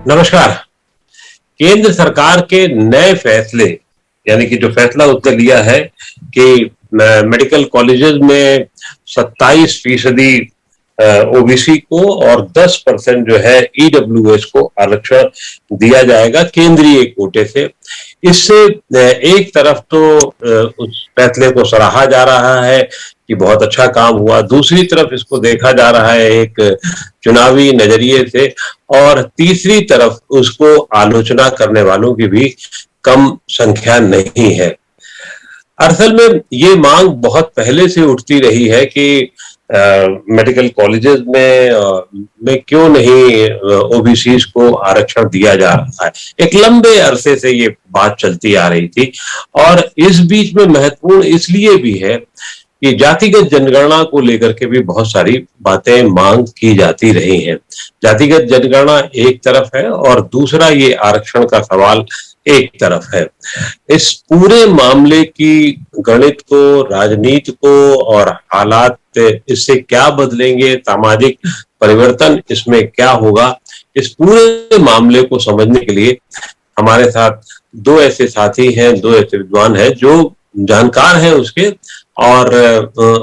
नमस्कार। केंद्र सरकार के नए फैसले, यानी कि जो फैसला उसने लिया है कि मेडिकल कॉलेजेस में 27% ओबीसी को और 10% जो है ईडब्ल्यूएस को आरक्षण दिया जाएगा केंद्रीय कोटे से। इससे एक तरफ तो उस फैसले को सराहा जा रहा है कि बहुत अच्छा काम हुआ, दूसरी तरफ इसको देखा जा रहा है एक चुनावी नजरिए से, और तीसरी तरफ उसको आलोचना करने वालों की भी कम संख्या नहीं है। असल में ये मांग बहुत पहले से उठती रही है कि मेडिकल कॉलेजेस में क्यों नहीं ओबीसी को आरक्षण दिया जा रहा है। एक लंबे अरसे से ये बात चलती आ रही थी, और इस बीच में महत्वपूर्ण इसलिए भी है कि जातिगत जनगणना को लेकर के भी बहुत सारी बातें मांग की जाती रही हैं। जातिगत जनगणना एक तरफ है और दूसरा ये आरक्षण का सवाल एक तरफ है। इस पूरे मामले की गणित को, राजनीति को और हालात इससे क्या बदलेंगे, सामाजिक परिवर्तन इसमें क्या होगा, इस पूरे मामले को समझने के लिए हमारे साथ दो ऐसे साथी हैं, दो ऐसे विद्वान हैं जो जानकार हैं उसके, और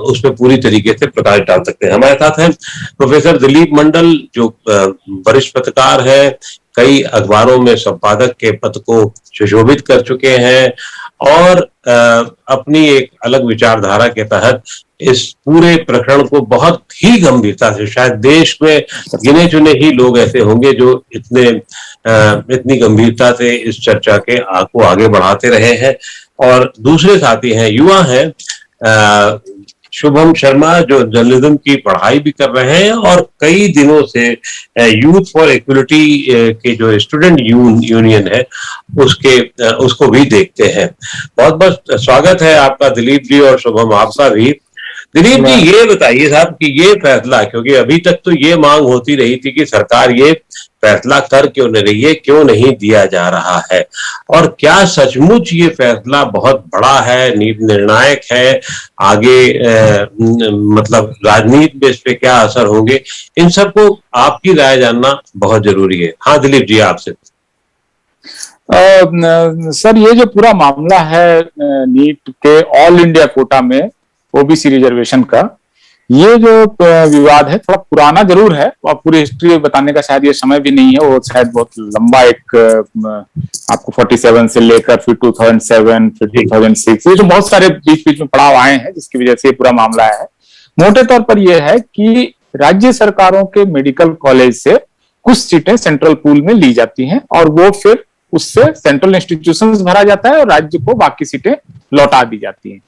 उसमें पूरी तरीके से प्रकाश डाल सकते हैं। हमारे साथ हैं प्रोफेसर दिलीप मंडल, जो वरिष्ठ पत्रकार है, कई अखबारों में संपादक के पद को सुशोभित कर चुके हैं, और अपनी एक अलग विचारधारा के तहत इस पूरे प्रकरण को बहुत ही गंभीरता से, शायद देश में गिने चुने ही लोग ऐसे होंगे जो इतनी गंभीरता से इस चर्चा के को आगे बढ़ाते रहे हैं। और दूसरे साथी हैं, युवा हैं, शुभम शर्मा, जो जर्नलिज्म की पढ़ाई भी कर रहे हैं और कई दिनों से यूथ फॉर इक्वलिटी के जो स्टूडेंट यूनियन है उसको भी देखते हैं। बहुत बहुत स्वागत है आपका दिलीप जी, और शुभम आपका भी। दिलीप जी, ये बताइए साहब कि ये फैसला, क्योंकि अभी तक तो ये मांग होती रही थी कि सरकार ये फैसला कर क्यों नहीं रही है, क्यों नहीं दिया जा रहा है, और क्या सचमुच ये फैसला बहुत बड़ा है, निर्णायक है, आगे मतलब राजनीति में इस पे क्या असर होंगे, इन सबको आपकी राय जानना बहुत जरूरी है। हाँ दिलीप जी, आपसे। सर, ये जो पूरा मामला है नीट के ऑल इंडिया कोटा में ओबीसी रिजर्वेशन का, ये जो विवाद है थोड़ा पुराना जरूर है, और पूरी हिस्ट्री बताने का शायद ये समय भी नहीं है, वो शायद बहुत लंबा एक आपको 47 से लेकर फिर 2007 फिर 2006, ये जो बहुत सारे बीच बीच में पड़ाव आए हैं जिसकी वजह से ये पूरा मामला है। मोटे तौर पर यह है कि राज्य सरकारों के मेडिकल कॉलेज से कुछ सीटें सेंट्रल पूल में ली जाती हैं, और वो फिर उससे सेंट्रल इंस्टीट्यूशंस भरा जाता है और राज्य को बाकी सीटें लौटा दी जाती हैं।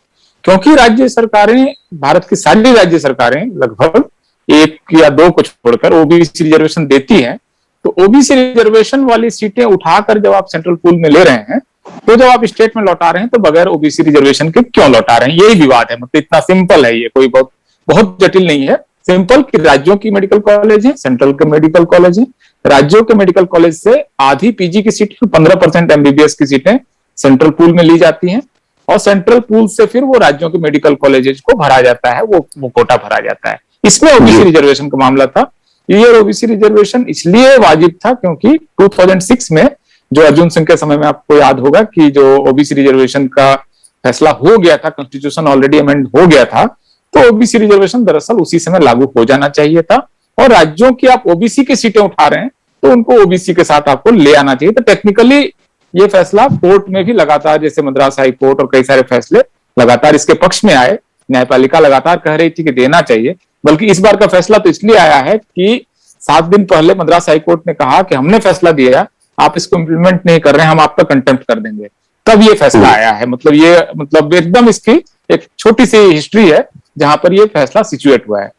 क्योंकि राज्य सरकारें, भारत की सारी राज्य सरकारें लगभग एक या दो को छोड़कर ओबीसी रिजर्वेशन देती हैं, तो ओबीसी रिजर्वेशन वाली सीटें उठाकर जब आप सेंट्रल पूल में ले रहे हैं, तो जब आप स्टेट में लौटा रहे हैं तो बगैर ओबीसी रिजर्वेशन के क्यों लौटा रहे हैं, यही विवाद है। मतलब इतना सिंपल है, ये कोई बहुत जटिल नहीं है। सिंपल कि राज्यों की मेडिकल कॉलेज है, सेंट्रल के मेडिकल कॉलेज है, राज्यों के मेडिकल कॉलेज से आधी पीजी की सीटें, 15% एमबीबीएस की सीटें सेंट्रल पूल में ली जाती हैं, और सेंट्रल पूल से फिर वो राज्यों के मेडिकल कॉलेजेस को भरा जाता है, वो कोटा भरा जाता है। इसमें ओबीसी रिजर्वेशन का मामला था। ये ओबीसी रिजर्वेशन इसलिए वाजिब था क्योंकि 2006 में, जो अर्जुन सिंह के समय में आपको याद होगा कि जो ओबीसी रिजर्वेशन का फैसला हो गया था, कॉन्स्टिट्यूशन ऑलरेडी अमेंड हो गया था, तो ओबीसी रिजर्वेशन दरअसल उसी समय लागू हो जाना चाहिए था, और राज्यों की आप ओबीसी की सीटें उठा रहे हैं तो उनको ओबीसी के साथ आपको ले आना चाहिए। तो टेक्निकली ये फैसला कोर्ट में भी लगातार, जैसे मद्रास हाई कोर्ट और कई सारे फैसले लगातार इसके पक्ष में आए, न्यायपालिका लगातार कह रही थी कि देना चाहिए। बल्कि इस बार का फैसला तो इसलिए आया है कि 7 दिन पहले मद्रास हाई कोर्ट ने कहा कि हमने फैसला दिया, आप इसको इम्प्लीमेंट नहीं कर रहे हैं, हम आपका कंटेम्प्ट कर देंगे, तब ये फैसला आया है। मतलब एकदम इसकी एक छोटी सी हिस्ट्री है जहां पर ये फैसला सिचुएट हुआ है।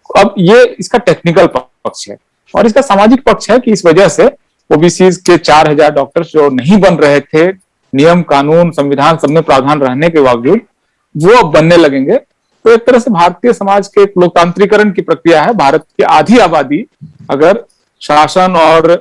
अब ये इसका टेक्निकल पक्ष है, और इसका सामाजिक पक्ष है कि इस वजह से ओबीसी के 4000 डॉक्टर्स जो नहीं बन रहे थे, नियम कानून संविधान सब में प्रावधान रहने के बावजूद, वो अब बनने लगेंगे। तो एक तरह से भारतीय समाज के एक लोकतांत्रिकरण की प्रक्रिया है। भारत की आधी आबादी अगर शासन और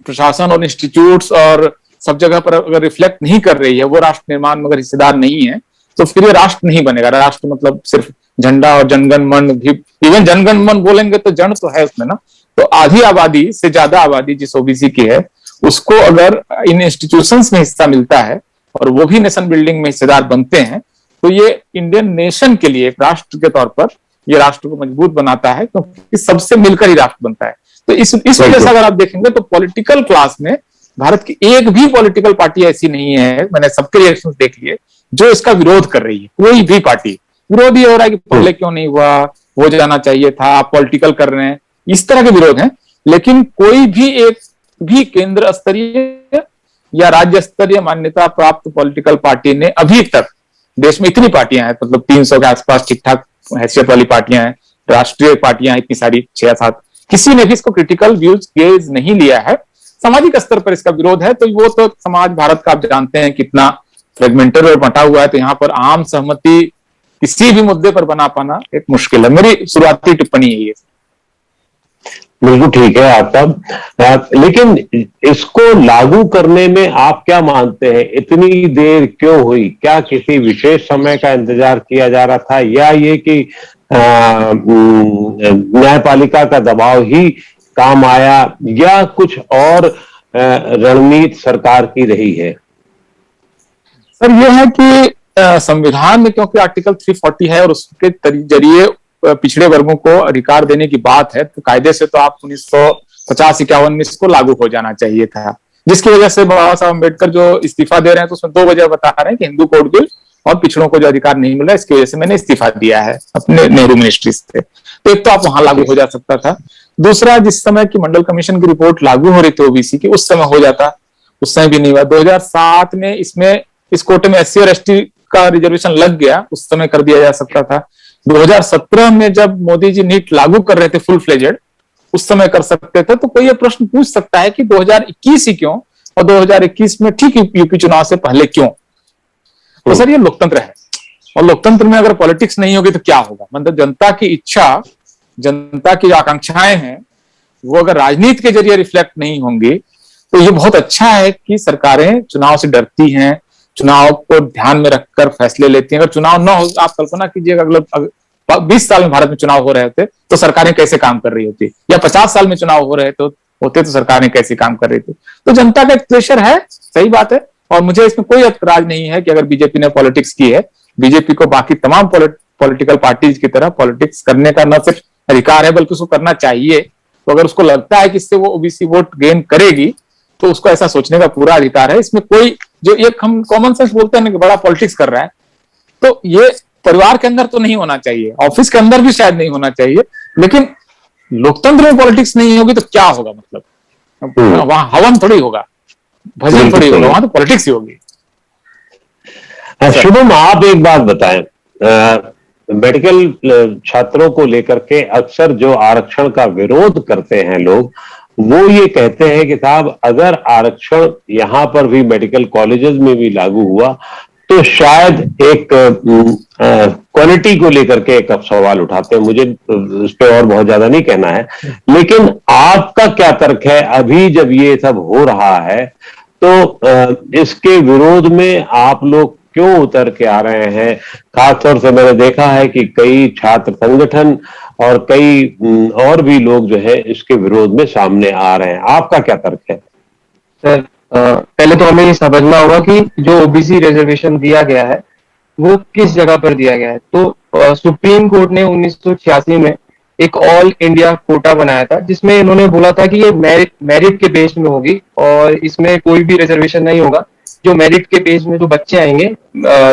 प्रशासन और इंस्टीट्यूट्स और सब जगह पर अगर रिफ्लेक्ट नहीं कर रही है, वो राष्ट्र निर्माण में अगर हिस्सेदार नहीं है, तो फिर ये राष्ट्र नहीं बनेगा। राष्ट्र मतलब सिर्फ झंडा और जनगण मन भी, इवन जनगण मन बोलेंगे तो जन तो है उसमें ना, तो आधी आबादी से ज्यादा आबादी जिस ओबीसी की है, उसको अगर इन इंस्टीट्यूशंस में हिस्सा मिलता है और वो भी नेशन बिल्डिंग में हिस्सेदार बनते हैं, तो ये इंडियन नेशन के लिए, एक राष्ट्र के तौर पर ये राष्ट्र को मजबूत बनाता है, क्योंकि सबसे मिलकर ही राष्ट्र बनता है। तो इस वजह से अगर आप देखेंगे तो पॉलिटिकल क्लास में भारत की एक भी पॉलिटिकल पार्टी ऐसी नहीं है, मैंने सबके रिएक्शन देख लिए, जो इसका विरोध कर रही है। कोई भी पार्टी विरोध ही हो रहा है कि पहले क्यों नहीं हुआ, हो जाना चाहिए था, आप पॉलिटिकल कर रहे हैं, इस तरह के विरोध हैं। लेकिन कोई भी एक भी केंद्र स्तरीय या राज्य स्तरीय मान्यता प्राप्त पॉलिटिकल पार्टी ने अभी तक, देश में इतनी पार्टियां हैं, मतलब 300 के आसपास ठीक ठाक हैसियत वाली पार्टियां हैं, राष्ट्रीय पार्टियां इतनी सारी 6-7, किसी ने भी इसको क्रिटिकल व्यूज गेज नहीं लिया है। सामाजिक स्तर पर इसका विरोध है, तो वो तो समाज भारत का आप जानते हैं कितना फ्रेगमेंटेड और बंटा हुआ है, तो यहाँ पर आम सहमति किसी भी मुद्दे पर बना पाना एक मुश्किल है। मेरी शुरुआती टिप्पणी है ये। बिल्कुल ठीक है आपका, लेकिन इसको लागू करने में आप क्या मानते हैं, इतनी देर क्यों हुई? क्या किसी विशेष समय का इंतजार किया जा रहा था, या ये कि न्यायपालिका का दबाव ही काम आया, या कुछ और रणनीति सरकार की रही है? सर ये है कि संविधान में क्योंकि आर्टिकल 340 है और उसके जरिए पिछड़े वर्गों को अधिकार देने की बात है, तो कायदे से तो आप 1950-51 में इसको लागू हो जाना चाहिए था, जिसकी वजह से बाबा साहब अम्बेडकर जो इस्तीफा दे रहे हैं, तो उसमें 2 वजह बता रहे हैं कि हिंदू कोड बिल और पिछड़ों को जो अधिकार नहीं मिल रहा है, इसकी वजह से मैंने इस्तीफा दिया है अपने नेहरू मिनिस्ट्री से। तो एक तो आप वहां लागू हो जा सकता था, दूसरा जिस समय की मंडल कमीशन की रिपोर्ट लागू हो रही थी ओबीसी की, उस समय हो जाता, उस समय भी नहीं हुआ। 2007 में इसमें इस कोटे में एससी और एसटी का रिजर्वेशन लग गया, उस समय कर दिया जा सकता था। 2017 में जब मोदी जी नीट लागू कर रहे थे फुल फ्लेजेड, उस समय कर सकते थे। तो कोई ये प्रश्न पूछ सकता है कि 2021 ही क्यों, और 2021 में ठीक यूपी चुनाव से पहले क्यों? तो सर ये लोकतंत्र है, और लोकतंत्र में अगर पॉलिटिक्स नहीं होगी तो क्या होगा? मतलब जनता की इच्छा, जनता की जो आकांक्षाएं हैं, वो अगर राजनीति के जरिए रिफ्लेक्ट नहीं होंगी, तो ये बहुत अच्छा है कि सरकारें चुनाव से डरती हैं, चुनाव को ध्यान में रखकर फैसले लेती हैं। अगर चुनाव ना हो, आप कल्पना कीजिएगा अगले 20 साल में भारत में चुनाव हो रहे थे तो सरकारें कैसे काम कर रही होती, या 50 साल में चुनाव हो रहे तो सरकारें कैसे काम कर रही थी। तो जनता का एक प्रेशर है, सही बात है, और मुझे इसमें कोई ऐतराज नहीं है कि अगर बीजेपी ने पॉलिटिक्स की है। बीजेपी को बाकी तमाम पॉलिटिकल पार्टीज की तरह पॉलिटिक्स करने का न सिर्फ अधिकार है, बल्कि उसको करना चाहिए। तो अगर उसको लगता है कि इससे वो ओबीसी वोट गेन करेगी, तो उसको ऐसा सोचने का पूरा अधिकार है। इसमें कोई, जो एक हम कॉमन सेंस बोलते हैं ना कि बड़ा पॉलिटिक्स कर रहा है, तो ये परिवार के अंदर तो नहीं होना चाहिए, ऑफिस के अंदर भी शायद नहीं होना चाहिए, लेकिन लोकतंत्र में पॉलिटिक्स नहीं होगी तो क्या होगा? मतलब वहां हवन थोड़ी होगा, भजन थोड़ी होगा, वहां तो पॉलिटिक्स ही होगी। शुभम, आप एक बात बताएं, मेडिकल छात्रों को लेकर के अक्सर जो आरक्षण का विरोध करते हैं लोग, वो ये कहते हैं कि साहब अगर आरक्षण यहां पर भी मेडिकल कॉलेजेस में भी लागू हुआ तो शायद एक क्वालिटी को लेकर के एक सवाल उठाते हैं। मुझे उस पर और बहुत ज्यादा नहीं कहना है, लेकिन आपका क्या तर्क है? अभी जब ये सब हो रहा है तो इसके विरोध में आप लोग क्यों उतर के आ रहे हैं? खासतौर से मैंने देखा है कि कई छात्र संगठन और कई और भी लोग जो है इसके विरोध में सामने आ रहे हैं। आपका क्या तर्क है? सर, पहले तो हमें ये समझना होगा कि जो ओबीसी रिजर्वेशन दिया गया है वो किस जगह पर दिया गया है। तो सुप्रीम कोर्ट ने 1986 में एक ऑल इंडिया कोटा बनाया था, जिसमें इन्होंने बोला था कि ये मेरिट के बेस में होगी और इसमें कोई भी रिजर्वेशन नहीं होगा। जो मेरिट के बेस में जो बच्चे आएंगे,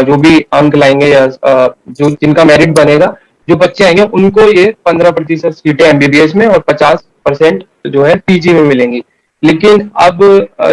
जो भी अंक लाएंगे या जो जिनका मेरिट बनेगा, जो बच्चे आएंगे उनको ये 15% सीटें एमबीबीएस में और 50% जो है पीजी में मिलेंगी। लेकिन अब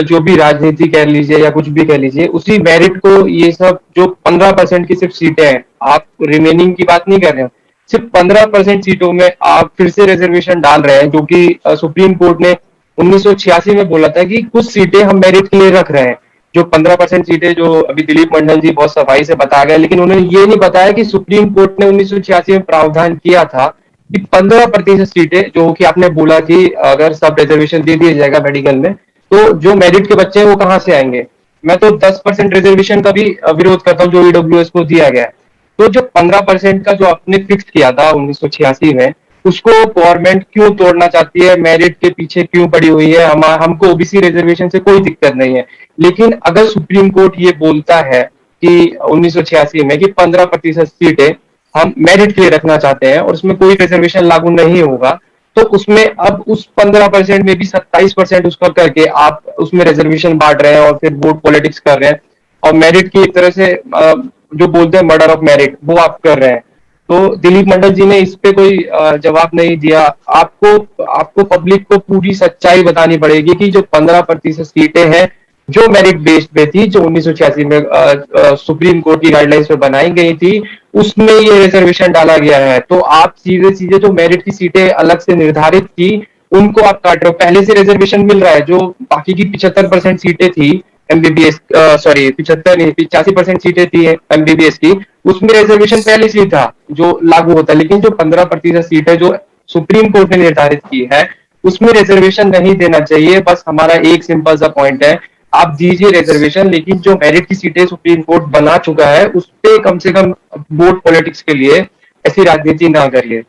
जो भी राजनीति कह लीजिए या कुछ भी कह लीजिए, उसी मेरिट को ये सब जो 15% की सिर्फ सीटें हैं, आप रिमेनिंग की बात नहीं कर रहे हो, सिर्फ 15% सीटों में आप फिर से रिजर्वेशन डाल रहे हैं, जो कि सुप्रीम कोर्ट ने 1986 में बोला था कि कुछ सीटें हम मेरिट के लिए रख रहे हैं। जो 15% सीटें जो अभी दिलीप मंडल जी बहुत सफाई से बता गए, लेकिन उन्होंने ये नहीं बताया कि सुप्रीम कोर्ट ने 1986 में प्रावधान किया था कि 15% सीटें, जो कि आपने बोला कि अगर सब रिजर्वेशन दे दिया जाएगा मेडिकल में, तो जो मेरिट के बच्चे हैं वो कहाँ से आएंगे? मैं तो 10% रिजर्वेशन का भी विरोध करता हूँ जो ईडब्ल्यूएस को दिया गया है। तो जो 15% का जो आपने फिक्स किया था 1986 में, उसको गवर्नमेंट क्यों तोड़ना चाहती है, मेरिट के पीछे क्यों पड़ी हुई है। हमको ओबीसी रिजर्वेशन से कोई दिक्कत नहीं है, लेकिन अगर सुप्रीम कोर्ट ये बोलता है कि 1986 में कि 15% सीटें हम मेरिट के लिए रखना चाहते हैं और उसमें कोई रिजर्वेशन लागू नहीं होगा, तो उसमें अब उस 15% में भी 27% उसका करके आप उसमें रिजर्वेशन बांट रहे हैं और फिर वोट पॉलिटिक्स कर रहे हैं, और मेरिट की एक तरह से जो बोलते हैं मर्डर ऑफ मेरिट, वो आप कर रहे हैं। तो दिलीप मंडल जी ने इस पे कोई जवाब नहीं दिया। आपको आपको पब्लिक को पूरी सच्चाई बतानी पड़ेगी कि जो 15% सीटें हैं जो मेरिट बेस्ड पे थी, जो 1986 में सुप्रीम कोर्ट की गाइडलाइंस पे बनाई गई थी, उसमें ये रिजर्वेशन डाला गया है। तो आप सीधे सीधे जो मेरिट की सीटें अलग से निर्धारित थी उनको आप काट रहे हो। पहले से रिजर्वेशन मिल रहा है, जो बाकी की 75% सीटें थी एमबीबीएस, सॉरी 75 नहीं 85% सीटें थी एमबीबीएस की, उसमें रिजर्वेशन पहले से ही था जो लागू होता है। लेकिन जो 15% सीट है जो सुप्रीम कोर्ट ने निर्धारित की है, उसमें रिजर्वेशन नहीं देना चाहिए। बस हमारा एक सिंपल सा पॉइंट है, आप दीजिए रिजर्वेशन, लेकिन जो मेरिट की सीटें सुप्रीम कोर्ट बना चुका है उस पे कम से कम वोट पॉलिटिक्स के लिए ऐसी राजनीति ना करिए।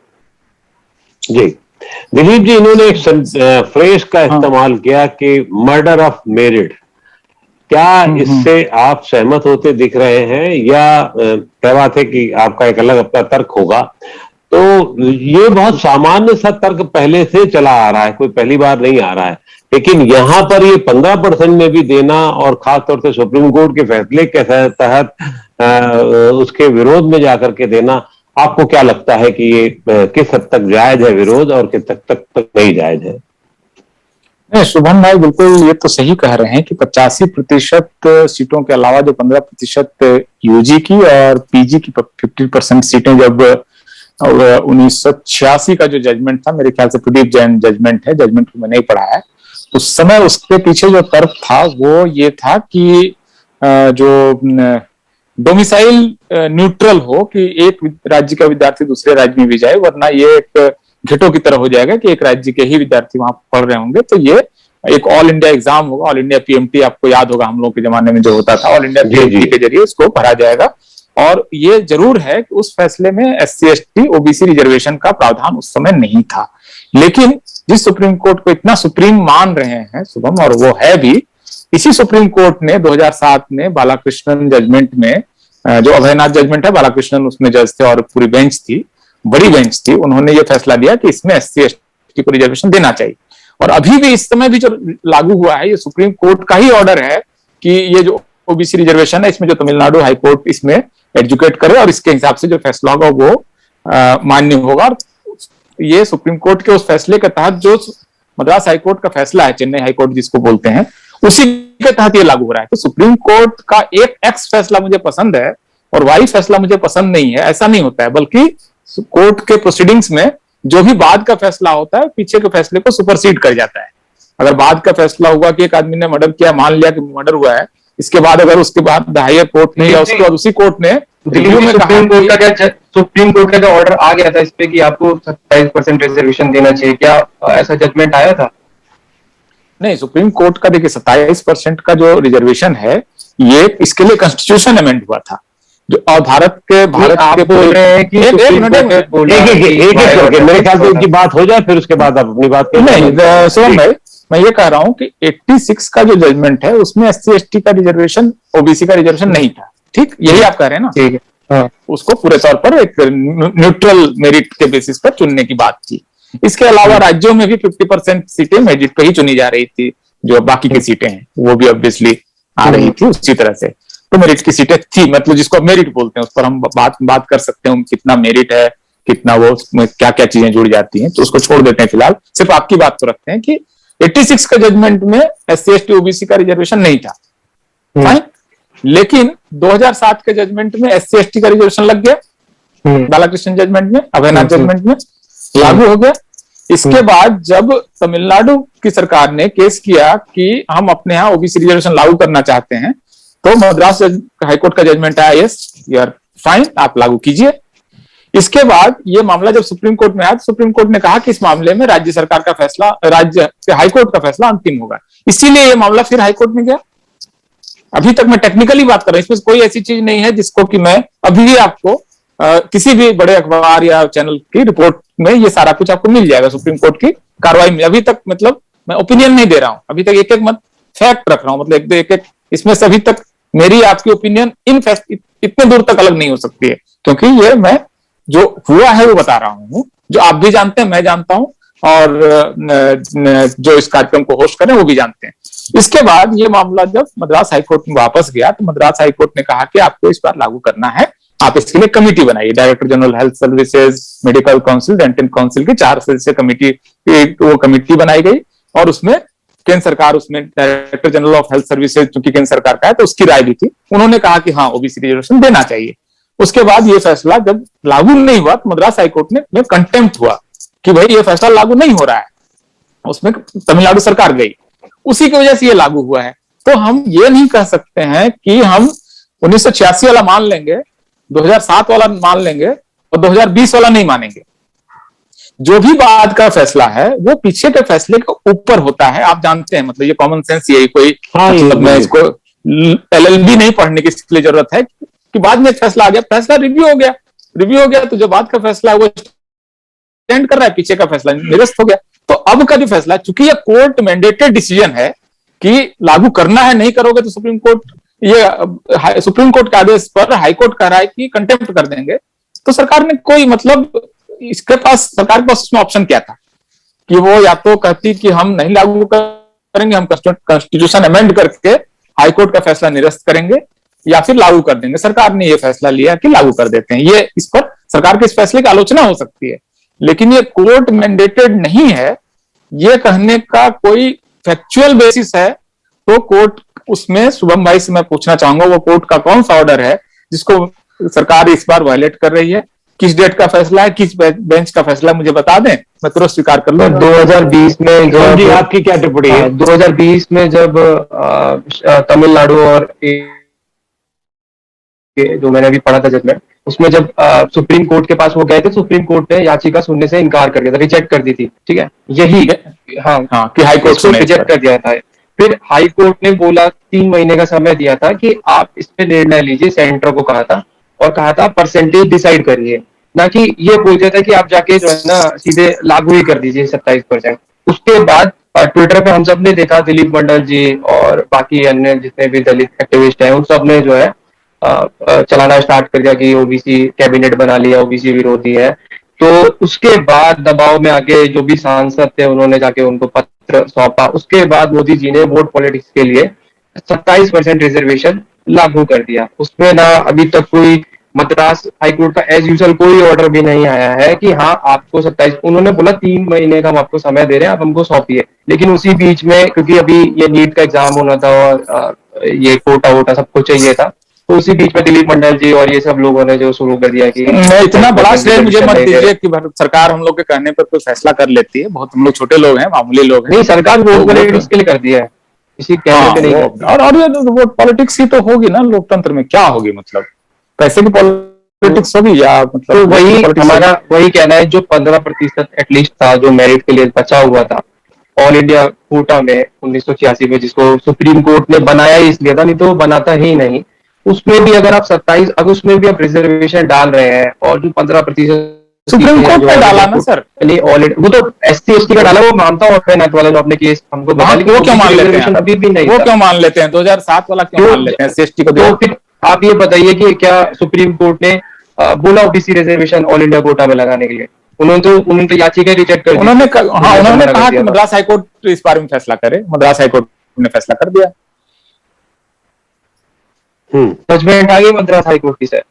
जी दिलीप जी, इन्होंने एक फ्रेज का इस्तेमाल किया कि मर्डर ऑफ मेरिट। क्या इससे आप सहमत होते दिख रहे हैं, या तय बात है कि आपका एक अलग अपना तर्क होगा? तो ये बहुत सामान्य सा तर्क पहले से चला आ रहा है, कोई पहली बार नहीं आ रहा है, लेकिन यहां पर ये 15% में भी देना और खासतौर से सुप्रीम कोर्ट के फैसले के तहत उसके विरोध में जाकर के देना, आपको क्या लगता है कि ये किस हद तक जायज है विरोध और किस तक नहीं जायज है? नहीं, शुभम भाई बिल्कुल ये तो सही कह रहे हैं कि 85% सीटों के अलावा जो 15% यूजी की और पीजी की 50% सीटें, जब 1986 का जो जजमेंट था, मेरे ख्याल से प्रदीप जैन जजमेंट है, जजमेंट को मैंने नहीं पढ़ा है, उस समय उसके पीछे जो तर्क था वो ये था कि जो डोमिसाइल न्यूट्रल हो, कि एक राज्य का विद्यार्थी दूसरे राज्य में भी जाए, वरना ये एक घिटों की तरह हो जाएगा कि एक राज्य के ही विद्यार्थी वहां पढ़ रहे होंगे। तो ये एक ऑल इंडिया एग्जाम होगा, ऑल इंडिया पीएमटी, आपको याद होगा हम लोग के जमाने में जो होता था, ऑल इंडिया पीएमटी के जरिए उसको भरा जाएगा। और ये जरूर है कि उस फैसले में एससी एसटी ओबीसी रिजर्वेशन का प्रावधान उस समय नहीं था, लेकिन जिस सुप्रीम कोर्ट को इतना सुप्रीम मान रहे हैं शुभम, और वो है भी, इसी सुप्रीम कोर्ट ने 2007 में बालाकृष्णन जजमेंट में, जो अभयनाथ जजमेंट है, बालाकृष्णन उसमें जज थे और पूरी बेंच थी, बड़ी बेंच थी, उन्होंने ये फैसला दिया कि इसमें एससी एसटी को रिजर्वेशन देना चाहिए। और अभी भी इस समय भी जो लागू हुआ है, ये सुप्रीम कोर्ट का ही ऑर्डर है कि ये जो ओबीसी रिजर्वेशन है, इसमें जो तमिलनाडु हाईकोर्ट इसमें एजुकेट करे और इसके हिसाब से जो फैसला होगा वो मान्य होगा। और ये सुप्रीम कोर्ट के उस फैसले के तहत जो मद्रास हाईकोर्ट का फैसला है, चेन्नई हाईकोर्ट जिसको बोलते हैं, उसी के तहत ये लागू हो रहा है। तो सुप्रीम कोर्ट का एक एक्स फैसला मुझे पसंद है और वाई फैसला मुझे पसंद नहीं है, ऐसा नहीं होता है, बल्कि कोर्ट के प्रोसीडिंग्स में जो भी बाद का फैसला होता है पीछे के फैसले को सुपरसीड कर जाता है। अगर बाद का फैसला हुआ कि एक आदमी ने मर्डर किया, मान लिया कि मर्डर हुआ है, इसके बाद अगर उसके बाद हायर कोर्ट ने या उसके बाद उसी कोर्ट ने रिव्यू में सुप्रीम कोर्ट का ऑर्डर आ गया था इस पे कि आपको 27% रिजर्वेशन देना चाहिए, क्या ऐसा जजमेंट आया था? नहीं, सुप्रीम कोर्ट का देखिए 27% का जो रिजर्वेशन है, ये इसके लिए कॉन्स्टिट्यूशन अमेंड हुआ था, जो और भारत के बोल रहे हैं कि एक मेरे ख्याल से इनकी बात हो जाए, फिर उसके बाद आप अपनी बात करें। नहीं सुन भाई, मैं ये कह रहा हूं कि 86 का जो जजमेंट है उसमें एससी एसटी का रिजर्वेशन, ओबीसी का रिजर्वेशन नहीं था, ठीक, यही आप कह रहे हैं ना? ठीक है, हाँ। उसको पूरे तौर पर एक न्यूट्रल मेरिट के बेसिस पर चुनने की बात थी। इसके अलावा राज्यों में भी 50% सीटें मेरिट पे ही चुनी जा रही थी, जो बाकी की सीटें हैं वो भी ऑब्वियसली आ रही थी उसी तरह से। तो मेरिट की सीटें थी, मतलब जिसको मेरिट बोलते हैं, उस पर हम बात कर सकते हैं, कितना मेरिट है, कितना वो, क्या क्या चीजें जुड़ जाती हैं, तो उसको छोड़ देते हैं फिलहाल, सिर्फ आपकी बात तो रखते हैं कि 86 का जजमेंट में एससी एसटी ओबीसी का रिजर्वेशन नहीं था, फाइन। लेकिन 2007 के जजमेंट में एससी एसटी का रिजर्वेशन लग गया, बालाकृष्णन जजमेंट में, अभयनाथ जजमेंट में लागू हो गया। इसके बाद जब तमिलनाडु की सरकार ने केस किया कि हम अपने यहाँ ओबीसी रिजर्वेशन लागू करना चाहते हैं, तो मद्रास हाईकोर्ट का जजमेंट आया, यस यू आर फाइन, आप लागू कीजिए। इसके बाद ये मामला जब सुप्रीम कोर्ट में आया, तो सुप्रीम कोर्ट ने कहा कि इस मामले में राज्य सरकार का फैसला, राज्य हाईकोर्ट का फैसला अंतिम होगा, इसीलिए ये मामला फिर हाईकोर्ट में गया। अभी तक मैं टेक्निकली बात कर रहा हूं, इसमें कोई ऐसी चीज नहीं है जिसको कि मैं अभी भी आपको किसी भी बड़े अखबार या चैनल की रिपोर्ट में ये सारा कुछ आपको मिल जाएगा। सुप्रीम कोर्ट की कार्रवाई में अभी तक, मतलब मैं ओपिनियन नहीं दे रहा हूं, अभी तक एक एक मत फैक्ट रख रहा हूं, मतलब एक एक इसमें से अभी तक मेरी आपकी ओपिनियन इन फैक्ट इतने दूर तक अलग नहीं हो सकती है, क्योंकि ये मैं जो हुआ है वो बता रहा हूं, जो आप भी जानते हैं, मैं जानता हूं, और जो इस कार्यक्रम को होस्ट करें वो भी जानते हैं। इसके बाद ये मामला जब मद्रास हाईकोर्ट में वापस गया तो मद्रास हाईकोर्ट ने कहा कि आपको इस बार लागू करना है, आप इसके लिए कमेटी बनाइए, director general health services, medical council, dental council की 4 सदस्यीय कमेटी, वो कमेटी बनाई गई और उसमें केंद्र सरकार, उसमें director general of health services चूंकि केंद्र सरकार का है तो उसकी राय भी थी, उन्होंने कहा कि हाँ ओबीसी रिजर्वेशन देना चाहिए। उसके बाद ये फैसला जब लागू नहीं हुआ तो मद्रास हाईकोर्ट में कंटेम्प्ट हुआ कि भाई ये फैसला लागू नहीं हो रहा है, उसमें तमिलनाडु सरकार गई, उसी की वजह से ये लागू हुआ है। तो हम ये नहीं कह सकते हैं कि हम 1986 वाला मान लेंगे, 2007 वाला मान लेंगे और 2020 वाला नहीं मानेंगे। जो भी बाद का फैसला है वो पीछे के फैसले के ऊपर होता है, आप जानते हैं, मतलब ये कॉमन सेंस, यही कोई मतलब मैं इसको एलएलबी नहीं पढ़ने की इसके लिए जरूरत है कि बाद में फैसला आ गया, फैसला रिव्यू हो गया तो जो बाद का फैसला है वो स्टैंड कर रहा है, पीछे का फैसला निरस्त हो गया। तो अब का जो फैसला, चूंकि ये कोर्ट मैंडेटेड डिसीजन है कि लागू करना है, नहीं करोगे तो सुप्रीम कोर्ट, ये सुप्रीम कोर्ट के आदेश पर हाईकोर्ट कह रहा है कि कंटेम्प्ट कर देंगे, तो सरकार ने कोई, मतलब इसके पास, सरकार के पास उसमें ऑप्शन क्या था कि वो या तो कहती कि हम नहीं लागू करेंगे, हम कॉन्स्टिट्यूशन अमेंड करके हाईकोर्ट का फैसला निरस्त करेंगे, या फिर लागू कर देंगे। सरकार ने ये फैसला लिया कि लागू कर देते हैं। ये इस पर सरकार के इस फैसले की आलोचना हो सकती है, लेकिन ये कोर्ट मैंडेटेड नहीं है, ये कहने का कोई फैक्चुअल बेसिस है तो कोर्ट, उसमें शुभम भाई से मैं पूछना चाहूंगा वो कोर्ट का कौन सा ऑर्डर है जिसको सरकार इस बार वायलेट कर रही है, किस डेट का फैसला है, किस बेंच का फैसला, मुझे बता दें, मैं तुरंत स्वीकार कर लूंगा। 2020 में जी आपकी क्या टिप्पणी है? 2020 में जब तमिलनाडु और जो मैंने अभी पढ़ा था जजमेंट, उसमें जब सुप्रीम कोर्ट के पास वो गए थे, सुप्रीम कोर्ट ने याचिका सुनने से इनकार कर दिया था, रिजेक्ट कर दी थी, ठीक है, यही हाँ कि हाई कोर्ट ने रिजेक्ट कर दिया था। फिर हाई कोर्ट ने बोला 3 महीने का समय दिया था कि आप इस पे निर्णय लीजिए, सेंटर को कहा था, और कहा था परसेंटेज डिसाइड करिए, ना कि ये बोलते थे कि आप जाके जो है ना सीधे लागू ही कर दीजिए 27%। उसके बाद ट्विटर पे हम सब ने देखा, दिलीप मंडल जी और बाकी अन्य जितने भी दलित एक्टिविस्ट हैं उन सब ने जो है चलाना स्टार्ट कर दिया कि ओबीसी कैबिनेट बना लिया, ओबीसी विरोधी है। तो उसके बाद दबाव में आके जो भी सांसद थे उन्होंने जाके उनको पत्र सौंपा, उसके बाद मोदी जी ने वोट पॉलिटिक्स के लिए 27% रिजर्वेशन लागू कर दिया। उसमें ना अभी तक कोई मद्रास हाईकोर्ट का एज यूजुअल कोई ऑर्डर भी नहीं आया है कि हाँ आपको 27, उन्होंने बोला 3 महीने का हम आपको समय दे रहे हैं, आप हमको सौंपिए। लेकिन उसी बीच में, क्योंकि अभी ये नीट का एग्जाम होना था और ये कोटा वोटा सबको चाहिए था, तो उसी बीच में दिलीप मंडल जी और ये सब लोगों ने जो शुरू कर दिया कि इतना बड़ा श्रेय मुझे मत दीजिए कि सरकार हम लोग के कहने पर कोई फैसला कर लेती है, बहुत हम लोग छोटे लोग हैं, मामूली लोग हैं। नहीं, सरकार वोट पॉलिटिक्स के लिए करती है, इसी कहने पे नहीं। और ये वोट पॉलिटिक्स ही तो होगी ना लोकतंत्र में, क्या होगी, मतलब पैसे की पॉलिटिक्स होगी या मतलब, तो वही हमारा वही कहना है, जो 15% एटलीस्ट था जो मेरिट के लिए बचा हुआ था ऑल इंडिया कोटा में 1986 में, जिसको सुप्रीम कोर्ट ने बनाया ही इसलिए था, नहीं तो बनाता ही नहीं। उसमें भी अगर आप 27, अगर उसमें भी आप रिजर्वेशन डाल रहे हैं और जो 15% सुप्रीम कोर्ट ने डाला ना सर, वो तो SC/ST का डाला, वो मानता हूँ मैं, वाला जो आपने केस हमको बता, वो क्यों मान लेते हैं, अभी भी नहीं, वो क्यों मान लेते हैं, 2007 वाला क्यों मान लेते हैं SC/ST को? तो फिर आप ये बताइए कि क्या सुप्रीम कोर्ट ने बोला OBC reservation all India quota में लगाने के लिए? उन्होंने तो याचिका रिजेक्ट कर दी। उन्होंने कहा कि मद्रास हाईकोर्ट इस बारे में फैसला करे, मद्रास हाईकोर्ट ने फैसला कर दिया। जजमेंट आ गई मद्रास हाईकोर्ट की सर,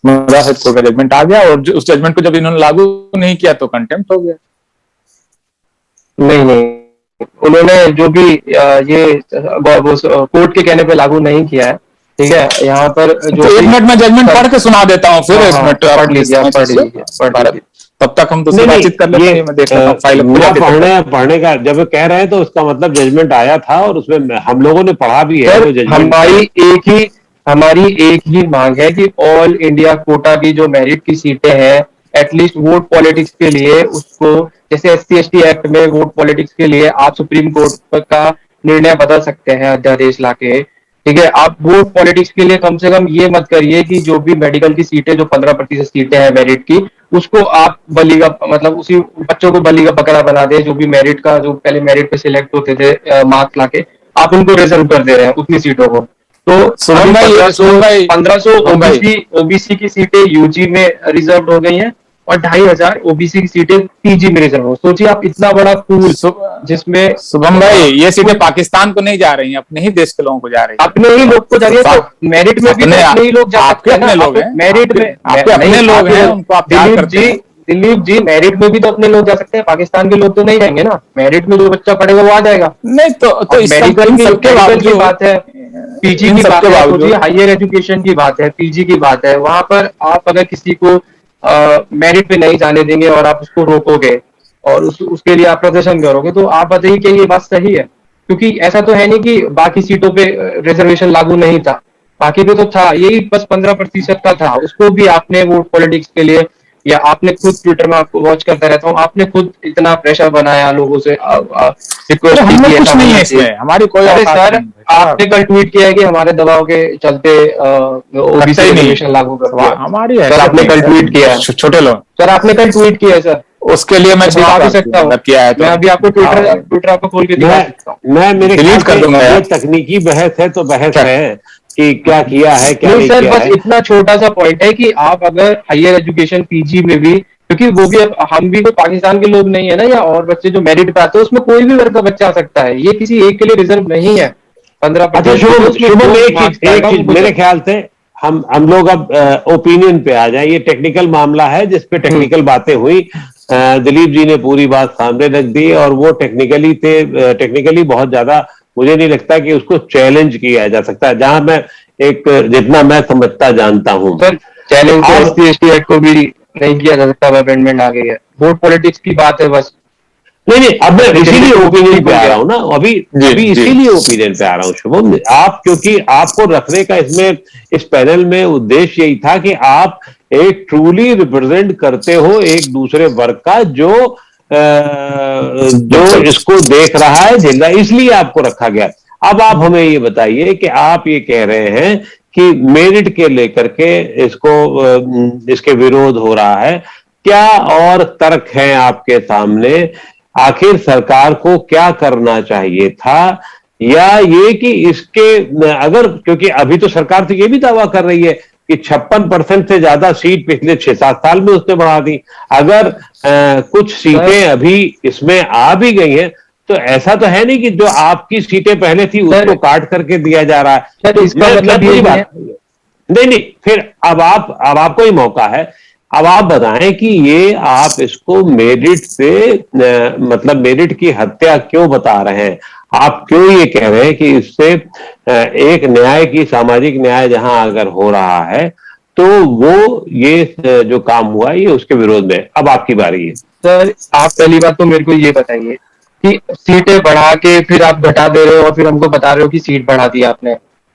मद्रास हाईकोर्ट का जजमेंट आ गया, और उस जजमेंट को जब इन्होंने लागू नहीं किया तो कंटेम्प्ट हो गया। नहीं, उन्होंने जो भी ये कोर्ट के कहने पे लागू नहीं किया है, ठीक है। यहाँ पर जो तो 1 मिनट में जजमेंट पढ़ के सुना देता हूँ, फिर 1 मिनट पढ़ लीजिए, तब तक हम दूसरी बातचीत कर लेते हैं। मैं देख लेता हूँ फाइल पढ़ने का जब कह रहे हैं तो उसका मतलब जजमेंट आया था और उसमें हम लोगों ने पढ़ा भी है। तो हमारी एक ही मांग है कि ऑल इंडिया कोटा की जो मेरिट की सीटें हैं, एटलीस्ट वोट पॉलिटिक्स के लिए उसको, जैसे SC/ST एक्ट में वोट पॉलिटिक्स के लिए आप सुप्रीम कोर्ट का निर्णय बदल सकते हैं अध्यादेश लाके, ठीक है, आप वोट पॉलिटिक्स के लिए कम से कम ये मत करिए कि जो भी मेडिकल की सीटें, जो 15% सीटें हैं मेरिट की, उसको आप बली का, मतलब उसी बच्चों को बली का बकरा बना दे। जो भी मेरिट का, जो पहले मेरिट पे सिलेक्ट होते थे मार्क्स लाके, आप उनको रिजर्व कर दे रहे हैं उतनी सीटों को। तो शुभम भाई, शुभम भाई, 1500 शुभम भाई, ओबीसी की सीटें यूजी में रिजर्व हो गई हैं और 2500 ओबीसी की सीटें पीजी में रिजर्व हो। सोचिए आप, इतना बड़ा पूल जिसमें शुभम भाई, ये सीटें पाकिस्तान को नहीं जा रही हैं, अपने ही देश के लोगों को जा रही हैं। अपने ही लोग को जा रही है, तो मेरिट में भी तो अपने ही लोग जा सकते हैं ना। मेरिट में आपके अपने लोग हैं, उनको आप प्यार करते हैं। दिलीप जी, मेरिट में भी तो अपने लोग जा सकते हैं, पाकिस्तान के लोग तो नहीं जाएंगे ना। मेरिट में जो बच्चा पढ़ेगा वो आ जाएगा। नहीं तो मेडिकल की बात है, पीजी की बात है, सोचिए हायर एजुकेशन की बात है, पीजी की बात है। वहां पर आप अगर किसी को मेरिट पे नहीं जाने देंगे और आप उसको रोकोगे और उसके लिए आप प्रदर्शन करोगे, तो आप बताइए कि ये बात सही है? क्योंकि ऐसा तो है नहीं कि बाकी सीटों पे रिजर्वेशन लागू नहीं था, बाकी पे तो था। यही बस 15% का था, उसको भी आपने वोट पॉलिटिक्स के लिए, या आपने खुद ट्विटर में, आपको वॉच करता रहता हूँ, आपने खुद इतना प्रेशर बनाया लोगों से, रिक्वेस्ट की कि कुछ नहीं है इसमें, हमारी कोई सर, आपने कल ट्वीट किया है कि हमारे दबाव के चलते ओबीसी रिजर्वेशन लागू करवा, हमारी है सर आपने कल ट्वीट किया है। छोटे लोग, सर आपने कल ट्वीट किया है सर, उसके लिए मैं दिखा भी सकता हूँ, किया है तो मैं अभी आपको ट्विटर आपको खोल के दिखा सकता हूँ। मैं मेरे डिलीट कर दूंगा। ये तकनीकी बहस है तो बहस है कि क्या किया है, क्या नहीं सर, किया बस है। इतना छोटा सा पॉइंट है कि आप अगर हायर एजुकेशन पीजी में भी, क्योंकि वो भी, हम भी कोई पाकिस्तान के लोग नहीं है ना, या और बच्चे जो मेरिट पे आते हैं, उसमें कोई भी वर्ग का बच्चा आ सकता है, ये किसी एक के लिए रिजर्व नहीं है। 15%। अच्छा शुभम, एक चीज मेरे ख्याल से हम लोग अब ओपिनियन पे आ जाए। ये टेक्निकल मामला है जिसपे टेक्निकल बातें हुई, दिलीप जी ने पूरी बात सामने रख दी और वो टेक्निकली बहुत ज्यादा मुझे नहीं लगता कि उसको चैलेंज किया जा सकता है, जहां मैं जितना मैं समझता जानता हूं। सर चैलेंज तो SC/ST एक्ट को भी नहीं किया जा सकता, अमेंडमेंट आ गई है, वोट पॉलिटिक्स की बात है बस। नहीं, अब मैं इसीलिए ओपिनियन पे आ रहा हूं ना, अभी इसीलिए ओपिनियन पे आ रहा हूं शुभम। आप, क्योंकि आपको रखने का इसमें, इस पैनल में उद्देश्य यही था कि आप एक ट्रूली रिप्रेजेंट करते हो एक दूसरे वर्ग का, जो इसको देख रहा है, झेल रहा है, इसलिए आपको रखा गया। अब आप हमें ये बताइए कि आप ये कह रहे हैं कि मेरिट के लेकर के इसके विरोध हो रहा है, क्या और तर्क हैं आपके सामने? आखिर सरकार को क्या करना चाहिए था, या ये कि इसके अगर, क्योंकि अभी तो सरकार तो ये भी दावा कर रही है कि 56% से ज्यादा सीट पिछले 6-7 साल में उसने बढ़ा दी। अगर कुछ सीटें अभी इसमें आ भी गई हैं, तो ऐसा तो है नहीं कि जो आपकी सीटें पहले थी उसको काट करके दिया जा रहा है। तो इसका मतलब ये बात नहीं, फिर अब आपको ही मौका है। अब आप बताएं कि ये आप इसको मेरिट से मतलब मेरिट की हत्या क्यों बता रहे हैं? आप क्यों ये कह रहे हैं कि इससे एक न्याय की, सामाजिक न्याय जहां अगर हो रहा है तो वो ये जो काम हुआ ये उसके विरोध में? अब आपकी बारी है सर। आप पहली बात तो मेरे को ये बताइए कि सीटें बढ़ा के फिर आप घटा दे रहे हो और फिर हमको बता रहे हो कि सीट बढ़ा दी आपने,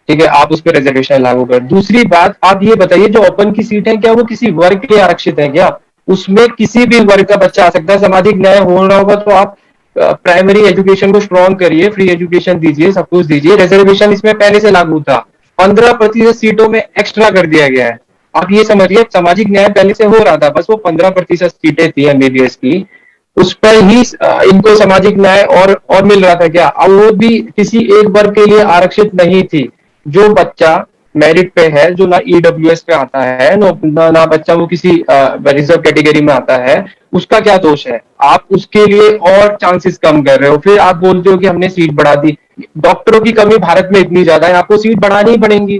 ठीक है, आप उस पर रिजर्वेशन लागू कर। दूसरी बात, आप ये बताइए जो ओपन की सीट है, क्या वो किसी वर्ग के लिए आरक्षित है क्या? उसमें किसी भी वर्ग का बच्चा आ सकता है। सामाजिक न्याय हो रहा होगा तो आप प्राइमरी एजुकेशन को स्ट्रॉन्ग करिए, फ्री एजुकेशन दीजिए, सब कुछ दीजिए। रिजर्वेशन इसमें पहले से लागू था, 15% सीटों में एक्स्ट्रा कर दिया गया है। आप ये समझिए, सामाजिक न्याय पहले से हो रहा था, बस वो 15% सीटें थी MBBS की, उस पर ही इनको सामाजिक न्याय और मिल रहा था क्या? अब वो भी किसी एक वर्ग के लिए आरक्षित नहीं थी। जो बच्चा मेरिट पे है, जो ना EWS पे आता है, ना बच्चा वो किसी रिजर्व कैटेगरी में आता है, उसका क्या दोष है? आप उसके लिए और चांसेस कम कर रहे हो, फिर आप बोलते हो कि हमने सीट बढ़ा दी। डॉक्टरों की कमी भारत में इतनी ज्यादा है, आपको सीट बढ़ानी ही पड़ेगी।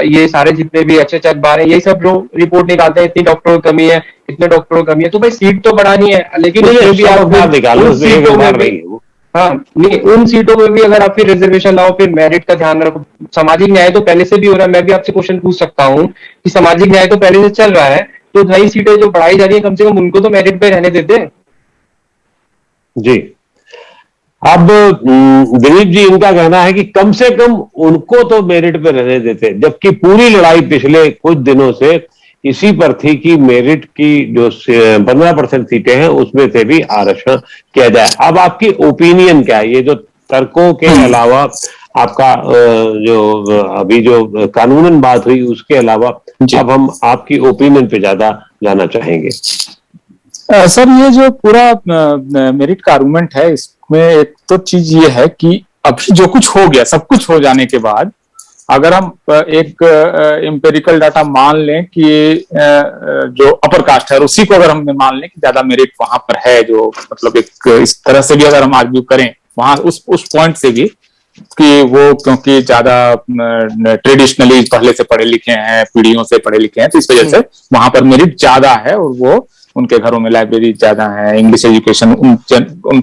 ये सारे जितने भी अच्छे अखबार है, यही सब जो रिपोर्ट निकालते हैं, इतनी डॉक्टरों की कमी है, इतने डॉक्टरों की कमी है, तो भाई सीट तो बढ़ानी है। लेकिन हाँ नहीं, उन सीटों में भी अगर आप फिर रिजर्वेशन लाओ, फिर मेरिट का ध्यान रखो। सामाजिक न्याय तो पहले से भी हो रहा है। मैं भी आपसे क्वेश्चन पूछ सकता हूँ कि सामाजिक न्याय तो पहले से चल रहा है, तो नई सीटें जो बढ़ाई जा रही है, कम से कम उनको तो मेरिट पे रहने देते। जी, अब दिलीप जी, इनका कहना है कि कम से कम उनको तो मेरिट पे रहने देते, जबकि पूरी लड़ाई पिछले कुछ दिनों से इसी पर थी कि मेरिट की जो 15% सीटें हैं उसमें से भी आरक्षण किया जाए। अब आपकी ओपिनियन क्या है? ये जो तर्कों के अलावा आपका जो अभी जो कानूनन बात हुई उसके अलावा अब हम आपकी ओपिनियन पे ज्यादा जाना चाहेंगे। सर, ये जो पूरा मेरिट का आर्गुमेंट है, इसमें एक तो चीज ये है कि अभी जो कुछ हो गया, सब कुछ हो जाने के बाद अगर हम एक एम्पेरिकल डाटा मान लें कि जो अपर कास्ट है उसी को अगर हम मान लें कि ज्यादा मेरिट वहां पर है, जो मतलब एक इस तरह से भी अगर हम आर्ग्यू करें वहां उस पॉइंट से भी कि वो क्योंकि ज्यादा ट्रेडिशनली पहले से पढ़े लिखे हैं, पीढ़ियों से पढ़े लिखे हैं, तो इस वजह से वहां पर मेरिट ज्यादा है और वो उनके घरों में लाइब्रेरी ज्यादा है, इंग्लिश एजुकेशन उन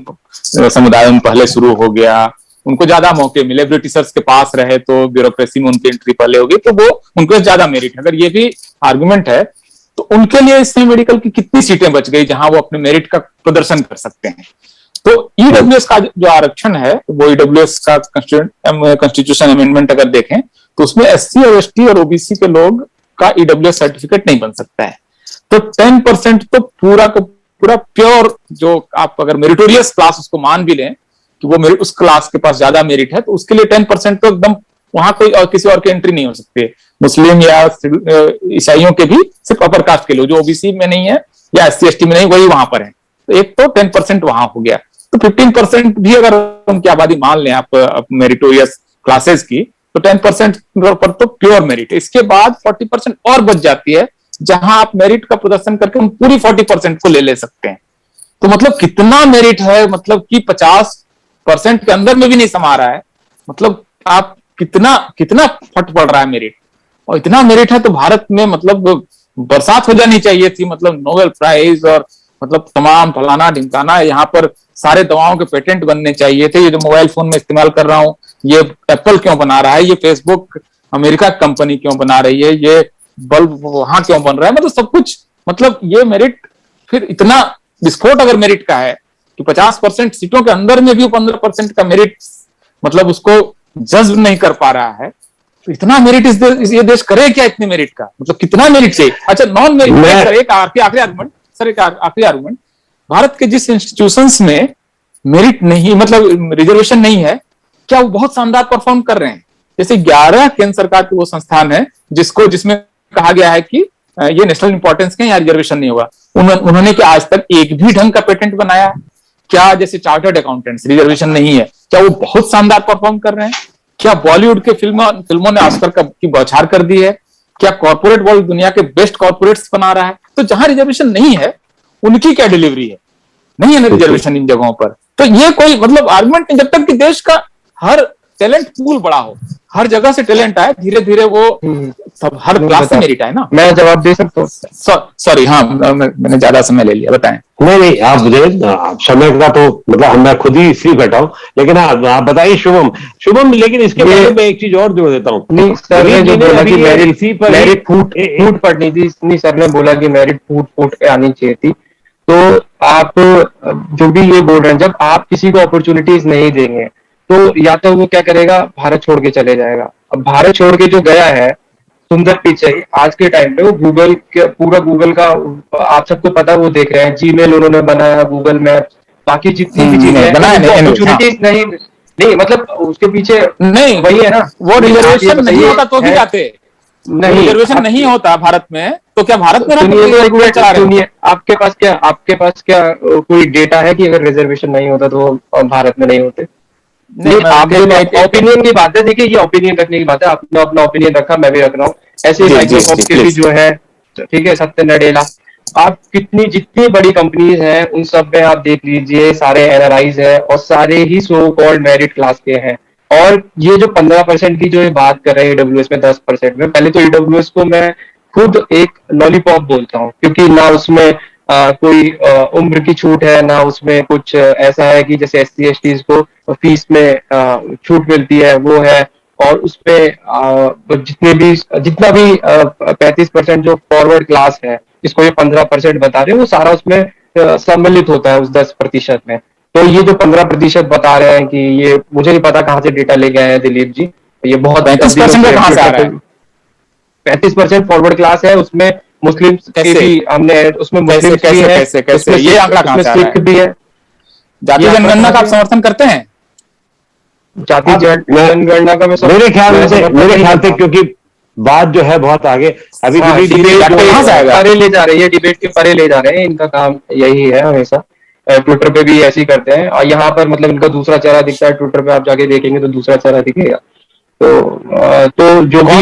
समुदायों में पहले शुरू हो गया, उनको ज्यादा मौके मिले, ब्रिटिशर्स के पास रहे तो ब्यूरोक्रेसी में उनकी एंट्री पहले होगी, तो वो उनको ज्यादा मेरिट है। अगर ये भी आर्गुमेंट है तो उनके लिए इसमें मेडिकल की कितनी सीटें बच गई जहां वो अपने मेरिट का प्रदर्शन कर सकते हैं। तो ईडब्ल्यूएस का जो आरक्षण है वो ईडब्ल्यूएस का कॉन्स्टिट्यूशन अमेंडमेंट अगर देखें तो उसमें एससी और एसटी और ओबीसी के लोग का ईडब्ल्यूएस सर्टिफिकेट नहीं बन सकता है। तो 10% तो पूरा को पूरा प्योर, जो आप अगर मेरिटोरियस क्लास उसको मान भी लें कि वो मेरिट उस क्लास के पास ज्यादा मेरिट है, तो उसके लिए 10% तो एकदम वहां कोई और किसी और की एंट्री नहीं हो सकती। मुस्लिम या ईसाइयों के भी सिर्फ अपर कास्ट के लोग जो ओबीसी में नहीं है या एससी एसटी में नहीं, वही वहां पर है। तो एक तो 10% वहां हो गया, तो 15% भी अगर उनकी आबादी मान लें आप मेरिटोरियस क्लासेस की, तो 10% पर तो प्योर मेरिट है। इसके बाद 40% और बच जाती है जहां आप मेरिट का प्रदर्शन करके उन पूरी 40% को ले सकते हैं। तो मतलब कितना मेरिट है, मतलब कि 50% के अंदर में भी नहीं समा रहा है। मतलब आप कितना कितना फट पड़ रहा है मेरिट, और इतना मेरिट है तो भारत में मतलब बरसात हो जानी चाहिए थी, मतलब नोबेल प्राइज और मतलब तमाम फलाना ढिमकाना, यहाँ पर सारे दवाओं के पेटेंट बनने चाहिए थे। ये जो मोबाइल फोन में इस्तेमाल कर रहा हूं ये एप्पल क्यों बना रहा है, ये फेसबुक अमेरिका कंपनी क्यों बना रही है, ये बल्ब वहां क्यों बन रहा है, मतलब सब कुछ, मतलब ये मेरिट फिर इतना विस्फोट अगर मेरिट का है कि 50% सीटों के अंदर में भी 15% का मेरिट मतलब उसको जज्ब नहीं कर पा रहा है, तो इतना मेरिट ये देश करे क्या, इतने मेरिट का मतलब कितना मेरिट चाहिए। अच्छा, नॉन मेरिट एक आखिरी आर्गुमेंट सर, एक आखिरी आर्गुमेंट, भारत के जिस इंस्टीट्यूशंस में मेरिट नहीं, मतलब रिजर्वेशन नहीं है, क्या वो बहुत शानदार परफॉर्म कर रहे हैं। जैसे 11 केंद्र सरकार के वो संस्थान है जिसमें कहा गया है कि ये नेशनल इंपॉर्टेंस के यहाँ रिजर्वेशन नहीं होगा। उन्होंने क्या आज तक एक भी ढंग का पेटेंट बनाया क्या? जैसे चार्टर्ड अकाउंटेंट्स रिजर्वेशन नहीं है, क्या वो बहुत शानदार परफॉर्म कर रहे हैं? क्या बॉलीवुड के फिल्मों ने ऑस्कर की बौछार कर दी है? क्या कॉर्पोरेट वर्ल्ड दुनिया के बेस्ट कॉर्पोरेट्स बना रहा है? तो जहां रिजर्वेशन नहीं है उनकी क्या डिलीवरी है, नहीं है ना रिजर्वेशन इन जगहों पर। तो ये कोई मतलब आर्गुमेंट नहीं, जब तक कि देश का हर टैलेंट पूल बड़ा हो, हर जगह से टैलेंट आए, धीरे धीरे वो सब हर क्लास से मेरिट आए ना। मैं जवाब दे सकता हूँ? सॉरी, हाँ मैंने ज्यादा समय ले लिया, बताएं। नहीं, आप मुझे समय का तो मतलब मैं खुद ही फ्री बैठा हूँ, लेकिन आप बताइए शुभम, लेकिन इसके बारे में एक चीज और जोड़ देता हूँ। नहीं सर ने जो बोला कि मेरिट फूट पड़नी थी, नहीं सर ने बोला कि मेरिट फूट के आनी चाहिए थी। तो आप जो भी ये बोल रहे हैं, जब आप किसी को अपॉर्चुनिटीज नहीं देंगे तो या तो वो क्या करेगा, भारत छोड़ के चले जाएगा। अब भारत छोड़ के जो गया है सुंदर पिचाई, आज के टाइम पे वो पूरा गूगल का आप सबको पता, वो देख रहे हैं, जीमेल उन्होंने बनाया, गूगल मैप, बाकी जितनी भी चीजें अपॉर्चुनिटीज नहीं मतलब उसके पीछे नहीं वही है ना, वो रिजर्वेशन नहीं होता तो भी जाते, नहीं रिजर्वेशन नहीं होता भारत में तो क्या भारत में सुनिए, आपके पास क्या कोई डेटा है कि अगर रिजर्वेशन नहीं होता तो भारत में नहीं होते? नहीं, आपने ओपिनियन की बात है, देखिए ये ओपिनियन रखने की बात है, आपने अपना ओपिनियन रखा, मैं भी रख रहा हूँ। ऐसे ही जो है, ठीक है, सत्य नडेला, आप जितनी बड़ी कंपनीज हैं उन सब में आप देख लीजिए, सारे एनआरआईज है और सारे ही सो कॉल्ड मेरिट क्लास के हैं। और ये जो 15% की जो ये बात कर रहे हैं ईडब्ल्यूएस में 10% में, पहले तो ईडब्ल्यूएस को मैं खुद एक लॉलीपॉप बोलता हूँ, क्योंकि ना उसमें कोई उम्र की छूट है, ना उसमें कुछ ऐसा है कि जैसे एससी एसटीज को फीस में छूट मिलती है वो है, और उसमें जितना भी 35% जो फॉरवर्ड क्लास है जिसको ये 15% बता रहे हैं, वो सारा उसमें सम्मिलित होता है उस 10% में। तो ये जो 15% बता रहे हैं कि ये मुझे नहीं पता कहाँ से डेटा लेके आए हैं दिलीप जी, ये बहुत 35% फॉरवर्ड क्लास है, उसमें मुस्लिम भी हमने उसमें मुस्लिम कैसे ये आंकड़ा कहां से आ रहा है? भी है। जाति जनगणना का आप समर्थन करते हैं? जाति जनगणना का मेरे ख्याल से क्योंकि बात जो है बहुत आगे अभी परे ले जा रही है, डिबेट के परे ले जा रहे हैं, इनका काम यही है हमेशा। ट्विटर पे भी ऐसे ही करते हैं, और यहाँ पर मतलब इनका दूसरा चेहरा दिखता है, ट्विटर पे आप जाके देखेंगे तो दूसरा चेहरा दिखेगा। तो जो भी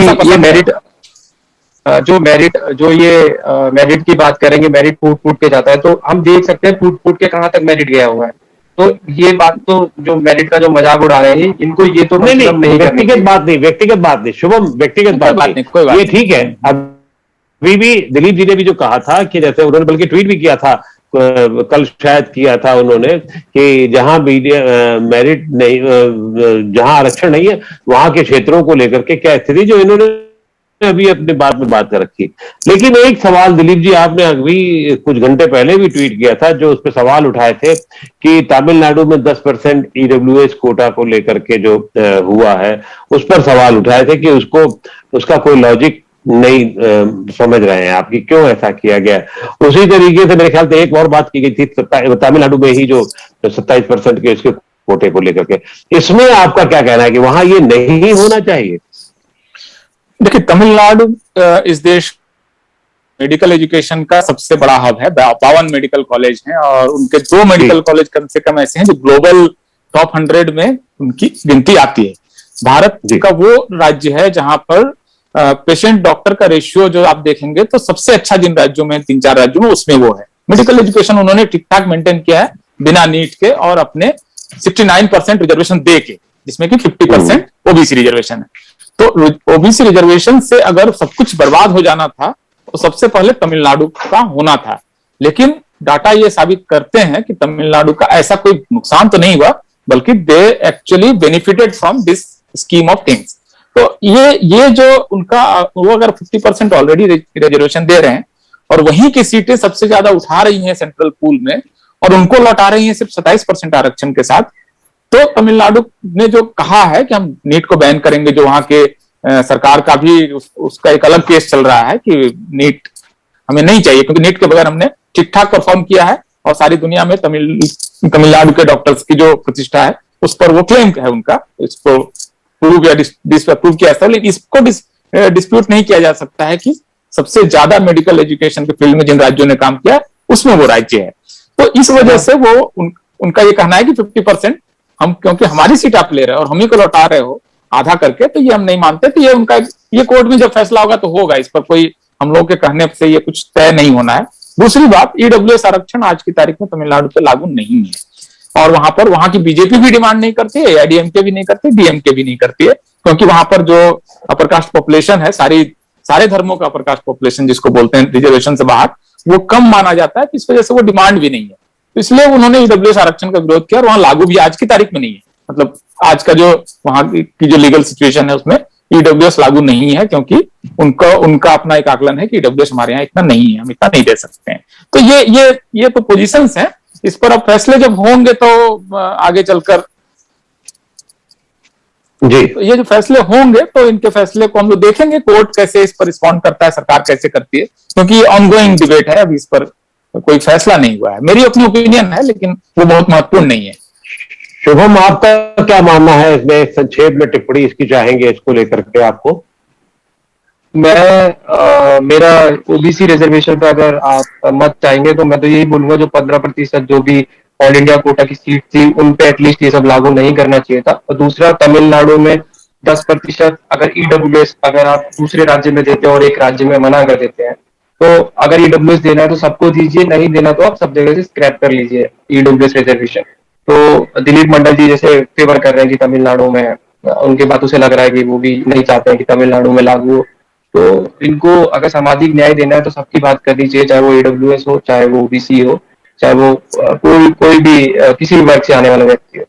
ये मेरिट की बात करेंगे, मेरिट फूट फूट के जाता है, तो हम देख सकते हैं फूट फूट के कहाँ तक मेरिट गया हुआ है। तो ये बात तो जो मेरिट का जो मजाक उड़ा रहे हैं, इनको ये तो नहीं व्यक्तिगत बात नहीं शुभम, व्यक्तिगत बात नहीं, कोई बात ये ठीक है। अभी भी दिलीप जी ने भी जो कहा था कि जैसे उन्होंने बल्कि ट्वीट भी किया था, कल शायद किया था उन्होंने, कि जहां मेरिट नहीं, जहां आरक्षण नहीं है वहां के क्षेत्रों को लेकर के क्या स्थिति, जो इन्होंने अभी अपने बात में बात कर रखी। लेकिन एक सवाल दिलीप जी आपने अभी कुछ घंटे पहले भी ट्वीट किया था, जो उस पर सवाल उठाए थे कि तमिलनाडु में 10% ईडब्ल्यूएस कोटा को लेकर के जो हुआ है, उस पर सवाल उठाए थे कि उसका कोई लॉजिक नहीं समझ रहे हैं आपकी, क्यों ऐसा किया गया। उसी तरीके से मेरे ख्याल से एक और बात की गई थी तमिलनाडु में ही, जो 27% के इसके कोटे को लेकर के, इसमें आपका क्या कहना है कि वहां ये नहीं होना चाहिए? देखिए, तमिलनाडु इस देश मेडिकल एजुकेशन का सबसे बड़ा हब है। 52 मेडिकल कॉलेज हैं और उनके 2 मेडिकल कॉलेज कम से कम ऐसे हैं जो ग्लोबल टॉप 100 में उनकी गिनती आती है। भारत का वो राज्य है जहां पर पेशेंट डॉक्टर का रेशियो जो आप देखेंगे तो सबसे अच्छा जिन राज्यों में, 3-4 राज्यों में, उसमें वो है। मेडिकल एजुकेशन उन्होंने ठीक ठाक मेंटेन किया है बिना नीट के, और अपने 69% रिजर्वेशन दे के, जिसमें कि 50% ओबीसी रिजर्वेशन है। तो ओबीसी रिजर्वेशन से अगर सब कुछ बर्बाद हो जाना था तो सबसे पहले तमिलनाडु का होना था। लेकिन डाटा ये साबित करते हैं कि तमिलनाडु का ऐसा कोई नुकसान तो नहीं हुआ, बल्कि they actually benefited from this scheme of things. तो ये जो उनका, वो अगर 50% ऑलरेडी रिजर्वेशन दे रहे हैं और वहीं की सीटें सबसे ज्यादा उठा रही हैं सेंट्रल पूल में, और उनको लौटा रही हैं सिर्फ 27% आरक्षण के साथ, तो तमिलनाडु ने जो कहा है कि हम नीट को बैन करेंगे, जो वहां के सरकार का भी उसका एक अलग केस चल रहा है कि नीट हमें नहीं चाहिए, क्योंकि नीट के बगैर हमने ठीक ठाक परफॉर्म किया है और सारी दुनिया में तमिलनाडु के डॉक्टर्स की जो प्रतिष्ठा है उस पर वो क्लेम है उनका, इसको प्रूव या डिसप्रूव किया जाता है। लेकिन इसको डिस्प्यूट नहीं किया जा सकता है कि सबसे ज्यादा मेडिकल एजुकेशन के फील्ड में जिन राज्यों ने काम किया उसमें वो राज्य है। तो इस वजह से वो उनका ये कहना है कि 50% हम, क्योंकि हमारी सीट आप ले रहे हो और हम ही को लौटा रहे हो आधा करके, तो ये हम नहीं मानते। तो ये उनका, ये कोर्ट में जब फैसला होगा तो होगा, इस पर कोई हम लोग के कहने से ये कुछ तय नहीं होना है। दूसरी बात, ईडब्ल्यूएस आरक्षण आज की तारीख में तमिलनाडु पे लागू नहीं है, और वहां पर वहां की बीजेपी भी डिमांड नहीं करती है, एआईडीएमके भी नहीं करती, डीएमके भी नहीं करती है, क्योंकि वहां पर जो अपर कास्ट पॉपुलेशन है, सारे धर्मों का अपर कास्ट पॉपुलेशन जिसको बोलते हैं रिजर्वेशन से बाहर, वो कम माना जाता है। इस वजह से वो डिमांड भी नहीं है, तो इसलिए उन्होंने ईडब्ल्यूएस आरक्षण का विरोध किया, और वहां लागू भी आज की तारीख में नहीं है। मतलब आज का जो वहां की जो लीगल सिचुएशन है उसमें ईडब्ल्यूएस लागू नहीं है, क्योंकि उनका अपना एक आकलन है कि ईडब्ल्यूएस हमारे यहाँ इतना नहीं है, हम इतना नहीं दे सकते हैं। तो ये तो पोजीशंस हैं, इस पर अब फैसले जब होंगे तो आगे चलकर जी, तो ये जो फैसले होंगे तो इनके फैसले को हम लोग देखेंगे, कोर्ट कैसे इस पर रिस्पॉन्ड करता है, सरकार कैसे करती है, क्योंकि ये ऑनगोइंग डिबेट है, अभी इस पर कोई फैसला नहीं हुआ है। मेरी अपनी ओपिनियन है, लेकिन वो बहुत महत्वपूर्ण नहीं है। शुभम, आपका क्या मानना है इसमें? संक्षेप में टिप्पणी इसकी चाहेंगे, इसको लेकर के आपको। मेरा ओबीसी रिजर्वेशन पर अगर आप मत चाहेंगे तो मैं तो यही बोलूंगा, जो 15% जो भी ऑल इंडिया कोटा की सीट थी उन पे एटलीस्ट ये सब लागू नहीं करना चाहिए था। और दूसरा, तमिलनाडु में 10% अगर ईडब्ल्यूएस अगर आप दूसरे राज्य में देते हैं और एक राज्य में मना कर देते हैं, तो अगर ईडब्ल्यूएस देना है तो सबको दीजिए, नहीं देना तो आप सब जगह से स्क्रैप कर लीजिए ईडब्ल्यूएस रिजर्वेशन। तो दिलीप मंडल जी जैसे फेवर कर रहे हैं कि तमिलनाडु में, उनके बातों से लग रहा है कि वो भी नहीं चाहते हैं कि तमिलनाडु में लागू हो। तो इनको अगर सामाजिक न्याय देना है तो सबकी बात कर दीजिए, चाहे वो ईडब्ल्यूएस हो, चाहे वो ओबीसी हो, चाहे वो कोई भी किसी भी वर्ग से आने वाला व्यक्ति हो।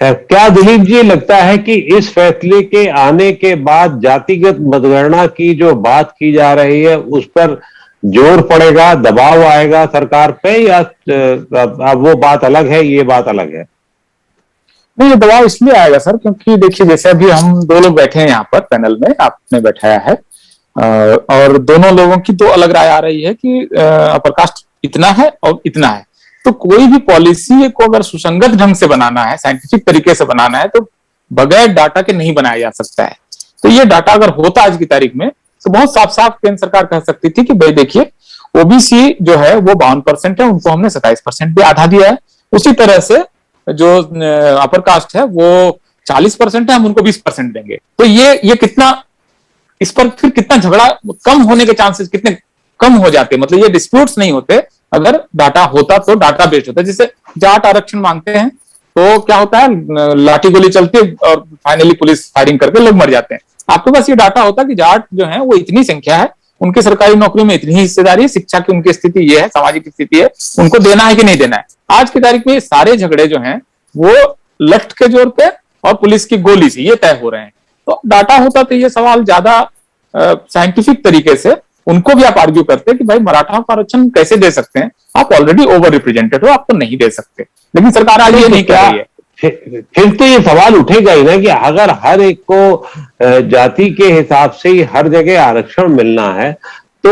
क्या दिलीप जी लगता है कि इस फैसले के आने के बाद जातिगत मतगणना की जो बात की जा रही है उस पर जोर पड़ेगा, दबाव आएगा सरकार पे, या अब वो बात अलग है, ये बात अलग है? नहीं, ये दबाव इसलिए आएगा सर, क्योंकि देखिए जैसे अभी हम 2 लोग बैठे हैं यहाँ पर पैनल में, आपने बैठाया है, और दोनों लोगों की 2 अलग राय आ रही है कि अपर कास्ट इतना है और इतना है। तो कोई भी पॉलिसी को अगर सुसंगत ढंग से बनाना है, साइंटिफिक तरीके से बनाना है, तो बगैर डाटा के नहीं बनाया जा सकता है। तो ये डाटा अगर होता आज की तारीख में तो बहुत साफ साफ केंद्र सरकार कह सकती थी कि भाई देखिए ओबीसी जो है वो 52% है, उनको हमने 27% भी आधा दिया है। उसी तरह से जो अपर कास्ट है वो 40% है, हम उनको 20% देंगे। तो ये कितना, इस पर फिर कितना झगड़ा कम होने के चांसेस कितने कम हो जाते, मतलब ये डिस्प्यूट्स नहीं होते अगर डाटा होता, तो डाटा बेस्ड होता। जैसे जाट आरक्षण मांगते हैं तो क्या होता है, लाठी गोली चलती है और फाइनली पुलिस फायरिंग करके लोग मर जाते हैं। आपके पास ये डाटा होता कि जाट जो है वो इतनी संख्या है, उनकी सरकारी नौकरियों में इतनी ही हिस्सेदारी है, शिक्षा की उनकी स्थिति ये है, सामाजिक स्थिति है, उनको देना है कि नहीं देना है। आज की तारीख में ये सारे झगड़े जो हैं वो लठ के जोर पे और पुलिस की गोली से ये तय हो रहे हैं। तो डाटा होता तो ये सवाल ज्यादा साइंटिफिक तरीके से उनको भी आप आर्ग्यू करते कि भाई मराठा को आरक्षण कैसे दे सकते हैं, आप ऑलरेडी ओवर रिप्रेजेंटेड हो, आपको नहीं दे सकते। लेकिन सरकार आज ये नहीं कह रही है। फिर तो ये सवाल उठेगा ही ना कि अगर हर एक को जाति के हिसाब से ही हर जगह आरक्षण मिलना है, तो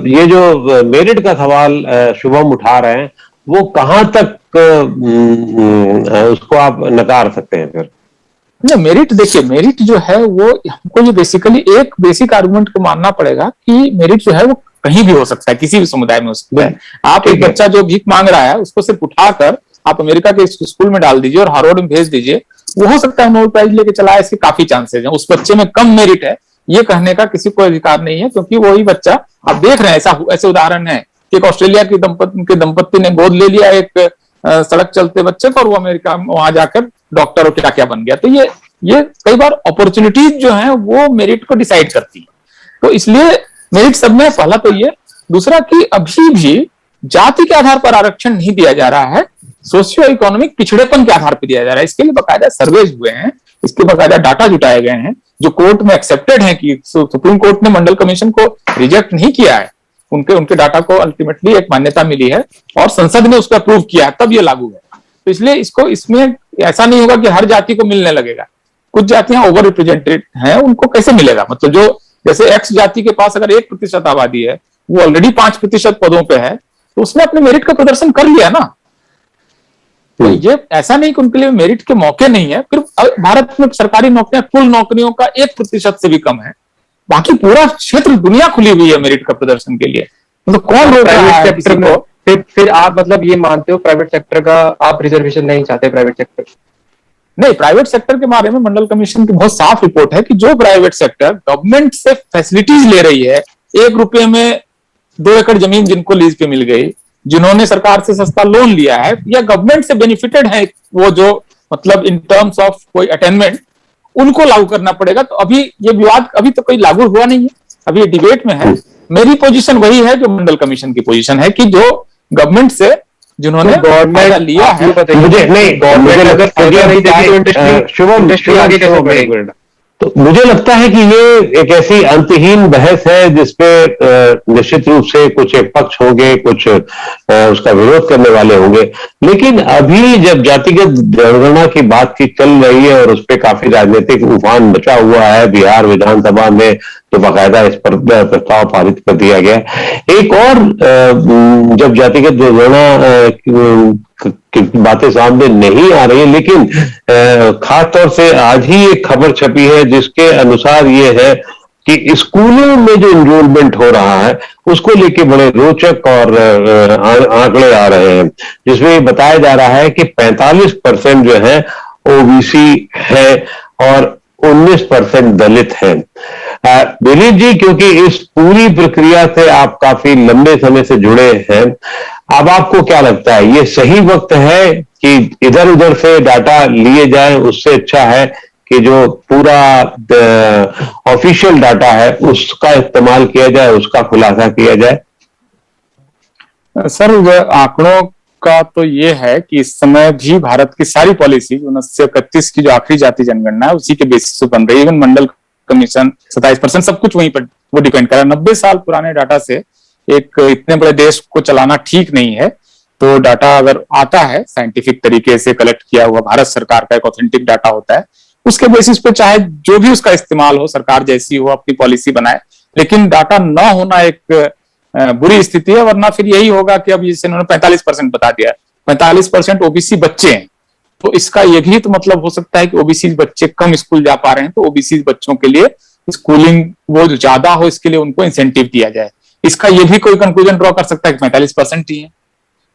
ये जो मेरिट का सवाल शुभम उठा रहे हैं वो कहां तक उसको आप नकार सकते हैं फिर? नहीं, मेरिट देखिए, मेरिट जो है वो हमको ये बेसिकली एक बेसिक आर्गुमेंट को मानना पड़ेगा कि मेरिट जो है वो कहीं भी हो सकता है, किसी भी समुदाय में हो सकता है। आप एक बच्चा जो भीख मांग रहा है उसको सिर्फ उठाकर आप अमेरिका के स्कूल में डाल दीजिए और हार्वर्ड में भेज दीजिए, वो हो सकता है नोबेल प्राइज लेके चला है, इसके काफी चांसेस हैं। उस बच्चे में कम मेरिट है ये कहने का किसी को अधिकार नहीं है, क्योंकि वही बच्चा, आप देख रहे हैं ऐसे उदाहरण है कि एक ऑस्ट्रेलिया की दंपत्ति ने गोद ले लिया एक सड़क चलते बच्चे को और वो अमेरिका में वहां जाकर डॉक्टर और क्या क्या बन गया। तो ये कई बार अपॉर्चुनिटीज जो है वो मेरिट को डिसाइड करती है। तो इसलिए मेरिट सब में पहला तो ये, दूसरा कि अभी भी जाति के आधार पर आरक्षण नहीं दिया जा रहा है, सोशियो इकोनॉमिक पिछड़ेपन के आधार पर दिया जा रहा है। इसके लिए बाकायदा सर्वेज हुए हैं, इसके बाकायदा डाटा जुटाए गए हैं जो कोर्ट में एक्सेप्टेड है कि सुप्रीम कोर्ट ने मंडल कमीशन को रिजेक्ट नहीं किया है, उनके डाटा को अल्टीमेटली एक मान्यता मिली है और संसद ने उसको अप्रूव किया है, तब ये लागू है। तो इसलिए इसमें ऐसा नहीं होगा कि हर जाति को मिलने लगेगा। कुछ जातियां ओवर रिप्रेजेंटेड हैं, उनको कैसे मिलेगा? मतलब जो जैसे एक्स जाति के पास अगर 1% आबादी है, वो ऑलरेडी 5% पदों पे है, तो उसने अपने मेरिट का प्रदर्शन कर लिया ना। तो ये ऐसा नहीं कि उनके लिए मेरिट के मौके नहीं है। फिर भारत में सरकारी नौकरियां कुल नौकरियों का 1% से भी कम है, बाकी पूरा क्षेत्र दुनिया खुली हुई है मेरिट का प्रदर्शन के लिए। मतलब कौन रोक रहा है किसी को? फिर आप मतलब ये मानते हो प्राइवेट सेक्टर का आप रिजर्वेशन नहीं चाहते? प्राइवेट सेक्टर नहीं, प्राइवेट सेक्टर के बारे में मंडल कमीशन की बहुत साफ रिपोर्ट है कि जो प्राइवेट सेक्टर गवर्नमेंट से फैसिलिटीज ले रही है, 1 रुपए में 2 एकड़ जमीन जिनको लीज पे मिल गई, जिन्होंने सरकार से सस्ता लोन लिया है या गवर्नमेंट से बेनिफिटेड है, वो जो मतलब इन टर्म्स ऑफ कोई अटेनमेंट, उनको लागू करना पड़ेगा। तो अभी ये विवाद अभी तो कोई लागू हुआ नहीं है, अभी ये डिबेट में है। मेरी पोजीशन वही है जो मंडल कमीशन की पोजीशन है कि जो गवर्नमेंट से जिन्होंने गवर्नमेंट लिया है, मुझे नहीं गवर्नमेंट अगर शुभम, तो मुझे लगता है कि ये एक ऐसी अंतहीन बहस है जिसपे निश्चित रूप से कुछ एक पक्ष होंगे, कुछ उसका विरोध करने वाले होंगे। लेकिन अभी जब जातिगत जनगणना की बातचीत चल रही है और उस पर काफी राजनीतिक उफान बचा हुआ है, बिहार विधानसभा में तो बाकायदा इस पर प्रस्ताव पारित कर दिया गया। एक और जब जातिगत जनगणना की बातें सामने नहीं आ रही है, लेकिन खासतौर से आज ही एक खबर छपी है जिसके अनुसार ये है कि स्कूलों में जो एनरोलमेंट हो रहा है उसको लेके बड़े रोचक और आंकड़े आ रहे हैं, जिसमें बताया जा रहा है कि 45% जो है ओबीसी है और 19% दलित हैं। दिलीप जी, क्योंकि इस पूरी प्रक्रिया से आप काफी लंबे समय से जुड़े हैं, अब आपको क्या लगता है ये सही वक्त है कि इधर उधर से डाटा लिए जाए, उससे अच्छा है कि जो पूरा ऑफिशियल डाटा है उसका इस्तेमाल किया जाए, उसका खुलासा किया जाए? सर, आंकड़ों का तो ये है कि इस समय भी भारत की सारी पॉलिसी 1931 की जो आखिरी जाति जनगणना है उसी के बेसिस पे बन रही है। इवन मंडल कमीशन 27% सब कुछ वहीं पर वो डिपेंड कर रहा है। 90 साल पुराने डाटा से एक इतने बड़े देश को चलाना ठीक नहीं है। तो डाटा अगर आता है साइंटिफिक तरीके से कलेक्ट किया हुआ, भारत सरकार का एक ऑथेंटिक डाटा होता है, उसके बेसिस पे चाहे जो भी उसका इस्तेमाल हो, सरकार जैसी हो अपनी पॉलिसी बनाए, लेकिन डाटा न होना एक बुरी स्थिति है, वरना फिर यही होगा कि अब जैसे इन्होंने 45% बता दिया, 45% ओबीसी बच्चे हैं, तो इसका ये भी तो मतलब हो सकता है कि ओबीसी बच्चे कम स्कूल जा पा रहे हैं, तो ओबीसी बच्चों के लिए स्कूलिंग वो ज्यादा हो, इसके लिए उनको इंसेंटिव दिया जाए। इसका ये भी कोई कंक्लूजन ड्रॉ कर सकता है कि 45% ही है।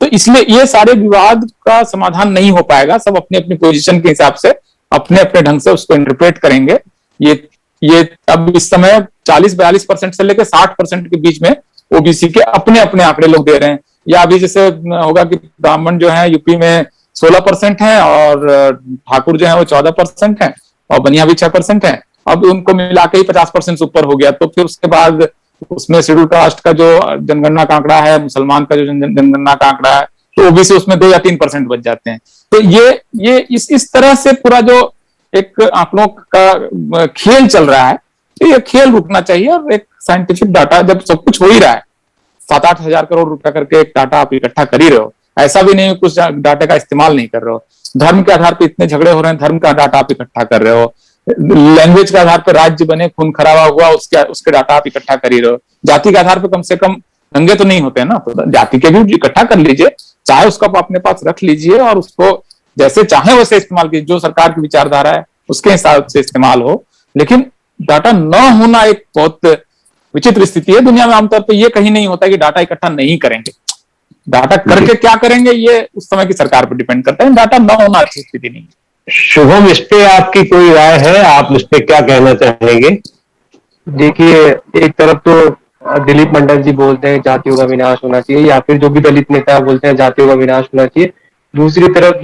तो इसलिए ये सारे विवाद का समाधान नहीं हो पाएगा, सब अपनी अपनी पोजीशन के हिसाब से अपने अपने ढंग से उसको इंटरप्रेट करेंगे। ये अब इस समय 40-42% से लेकर 60% के बीच में ओबीसी के अपने अपने आंकड़े लोग दे रहे हैं। या अभी जैसे होगा कि ब्राह्मण जो है यूपी में 16% है और ठाकुर जो है वो 14% है और बनिया भी 6% है। अब उनको मिला के ही 50% से ऊपर हो गया, तो फिर उसके बाद उसमें शेड्यूल कास्ट का जो जनगणना का आंकड़ा है, मुसलमान का जो जनगणना का आंकड़ा है, तो ओबीसी उसमें 2 या 3% बच जाते हैं। तो ये इस तरह से पूरा जो एक आंकड़ों का खेल चल रहा है, तो ये खेल रुकना चाहिए। और एक साइंटिफिक डाटा जब सब कुछ हो ही रहा है, 7-8 हजार करोड़ रुपया करके एक डाटा आप इकट्ठा कर ही रहे हो, ऐसा भी नहीं कुछ डाटा का इस्तेमाल नहीं कर रहे हो। धर्म के आधार पर इतने झगड़े हो रहे हैं, धर्म का डाटा आप इकट्ठा कर रहे हो। लैंग्वेज के आधार पर राज्य बने, खून खराबा हुआ, उसके डाटा आप इकट्ठा कर ही रहे हो। जाति के आधार पर कम से कम दंगे तो नहीं होते ना, तो जाति के भी इकट्ठा कर लीजिए, चाहे उसको आप अपने पास रख लीजिए और उसको जैसे चाहे वैसे इस्तेमाल कीजिए, जो सरकार की विचारधारा है उसके हिसाब से इस्तेमाल हो। लेकिन डाटा न होना एक बहुत विचित्र स्थिति है। दुनिया में आमतौर पर यह कहीं नहीं होता कि डाटा इकट्ठा नहीं करेंगे, डाटा करके क्या करेंगे ये उस समय की सरकार पर डिपेंड करता है। डाटा न होना अच्छी स्थिति नहीं है। शुभम, इस पे आपकी कोई राय है? आप इस पे क्या कहना चाहेंगे? देखिए, एक तरफ तो दिलीप मंडल जी बोलते हैं जातियों का विनाश होना चाहिए, या फिर जो भी दलित नेता बोलते हैं जातियों का विनाश होना चाहिए। दूसरी तरफ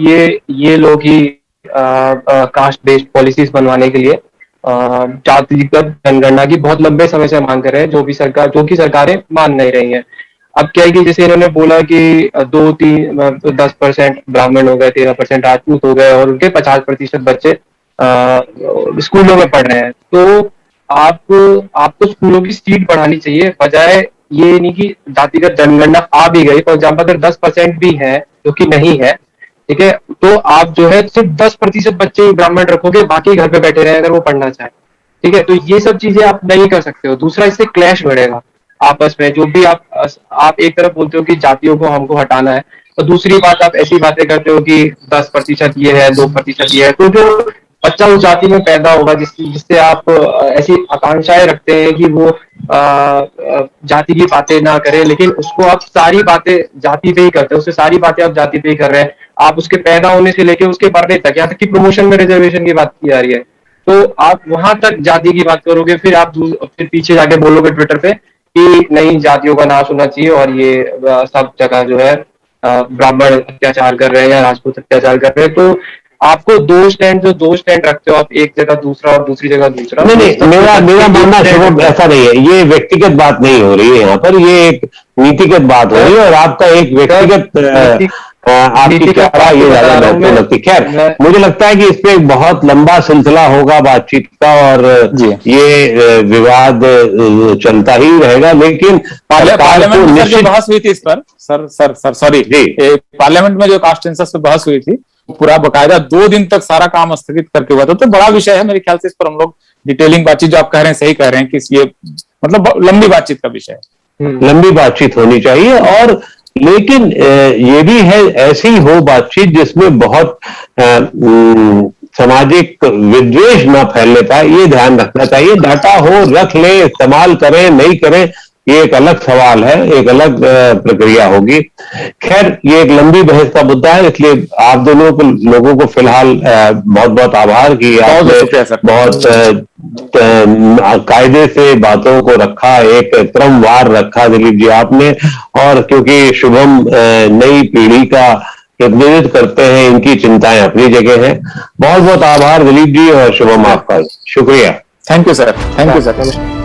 ये लोग ही कास्ट बेस्ड पॉलिसीज बनवाने के लिए जातिगत जनगणना की बहुत लंबे समय से मांग कर रहे हैं, जो कि सरकारें मान नहीं रही हैं। अब क्या है कि जैसे इन्होंने बोला कि 10% ब्राह्मण हो गए, 13% राजपूत हो गए और उनके 50% बच्चे स्कूलों में पढ़ रहे हैं, तो आपको स्कूलों की सीट बढ़ानी चाहिए, बजाय ये नहीं कि जातिगत जनगणना आ भी गई, फॉर एग्जाम्पल अगर 10% भी है जो कि नहीं है, ठीक है, तो आप जो है सिर्फ 10% बच्चे ब्राह्मण रखोगे, बाकी घर पे बैठे रहे अगर वो पढ़ना चाहे, ठीक है। तो ये सब चीजें आप नहीं कर सकते हो। दूसरा, इससे क्लैश बढ़ेगा आपस में। जो भी आप एक तरफ बोलते हो कि जातियों को हमको हटाना है, तो दूसरी बात आप ऐसी बातें करते हो कि 10% ये है, 2% ये है, तो जो बच्चा उस जाति में पैदा होगा जिससे आप ऐसी आकांक्षाएं रखते हैं कि वो जाति की बातें ना करे, लेकिन उसको आप सारी बातें जाति पे ही करते हो, उससे सारी बातें आप जाति पे ही कर रहे हैं। आप उसके पैदा होने से लेके उसके मरने तक, यहाँ तक कि प्रमोशन में रिजर्वेशन की बात की जा रही है, तो आप वहां तक जाति की बात करोगे, फिर पीछे जाके बोलोगे ट्विटर पे कि नहीं जातियों का नाश होना चाहिए और ये सब जगह जो है ब्राह्मण अत्याचार कर रहे हैं या राजपूत अत्याचार कर रहे हैं। तो आपको दो स्टैंड रखते हो आप, एक जगह दूसरा और दूसरी जगह दूसरा। नहीं, मेरा मानना शुभम ऐसा नहीं है। ये व्यक्तिगत बात नहीं हो रही है यहाँ पर, ये एक नीतिगत बात हो रही है और आपका एक व्यक्तिगत आपकी क्या राय ये ज्यादा महत्वपूर्ण लगती है। खैर, मुझे लगता है कि इस पे एक बहुत लंबा सिलसिला होगा बातचीत का और ये विवाद चलता ही रहेगा। लेकिन पार्लियामेंट में जो बहस हुई थी इस पर, सॉरी, पार्लियामेंट में जो कास्ट सेंसस पे बहस हुई थी, पूरा बकायदा 2 दिन तक सारा काम स्थगित करके हुआ था। तो बड़ा विषय है मेरे ख्याल से, इस पर हम लोग डिटेलिंग बातचीत, जो आप कह रहे हैं सही कह रहे हैं कि ये मतलब लंबी बातचीत का विषय है, लंबी बातचीत होनी चाहिए। और लेकिन ये भी है ऐसी हो बातचीत जिसमें बहुत सामाजिक विद्वेष न फैलने पाए, ये ध्यान रखना चाहिए। डाटा हो, रख ले, इस्तेमाल करें नहीं करें ये एक अलग सवाल है, एक अलग प्रक्रिया होगी। खैर, ये एक लंबी बहस का मुद्दा है, इसलिए आप दोनों को लोगों को फिलहाल बहुत बहुत आभार कि आपने बहुत कायदे से बातों को रखा, एक क्रमवार रखा दिलीप जी आपने। और क्योंकि शुभम नई पीढ़ी का प्रतिनिधित्व करते हैं, इनकी चिंताएं अपनी जगह हैं। बहुत बहुत आभार दिलीप जी और शुभम आपका। शुक्रिया। Thank you sir.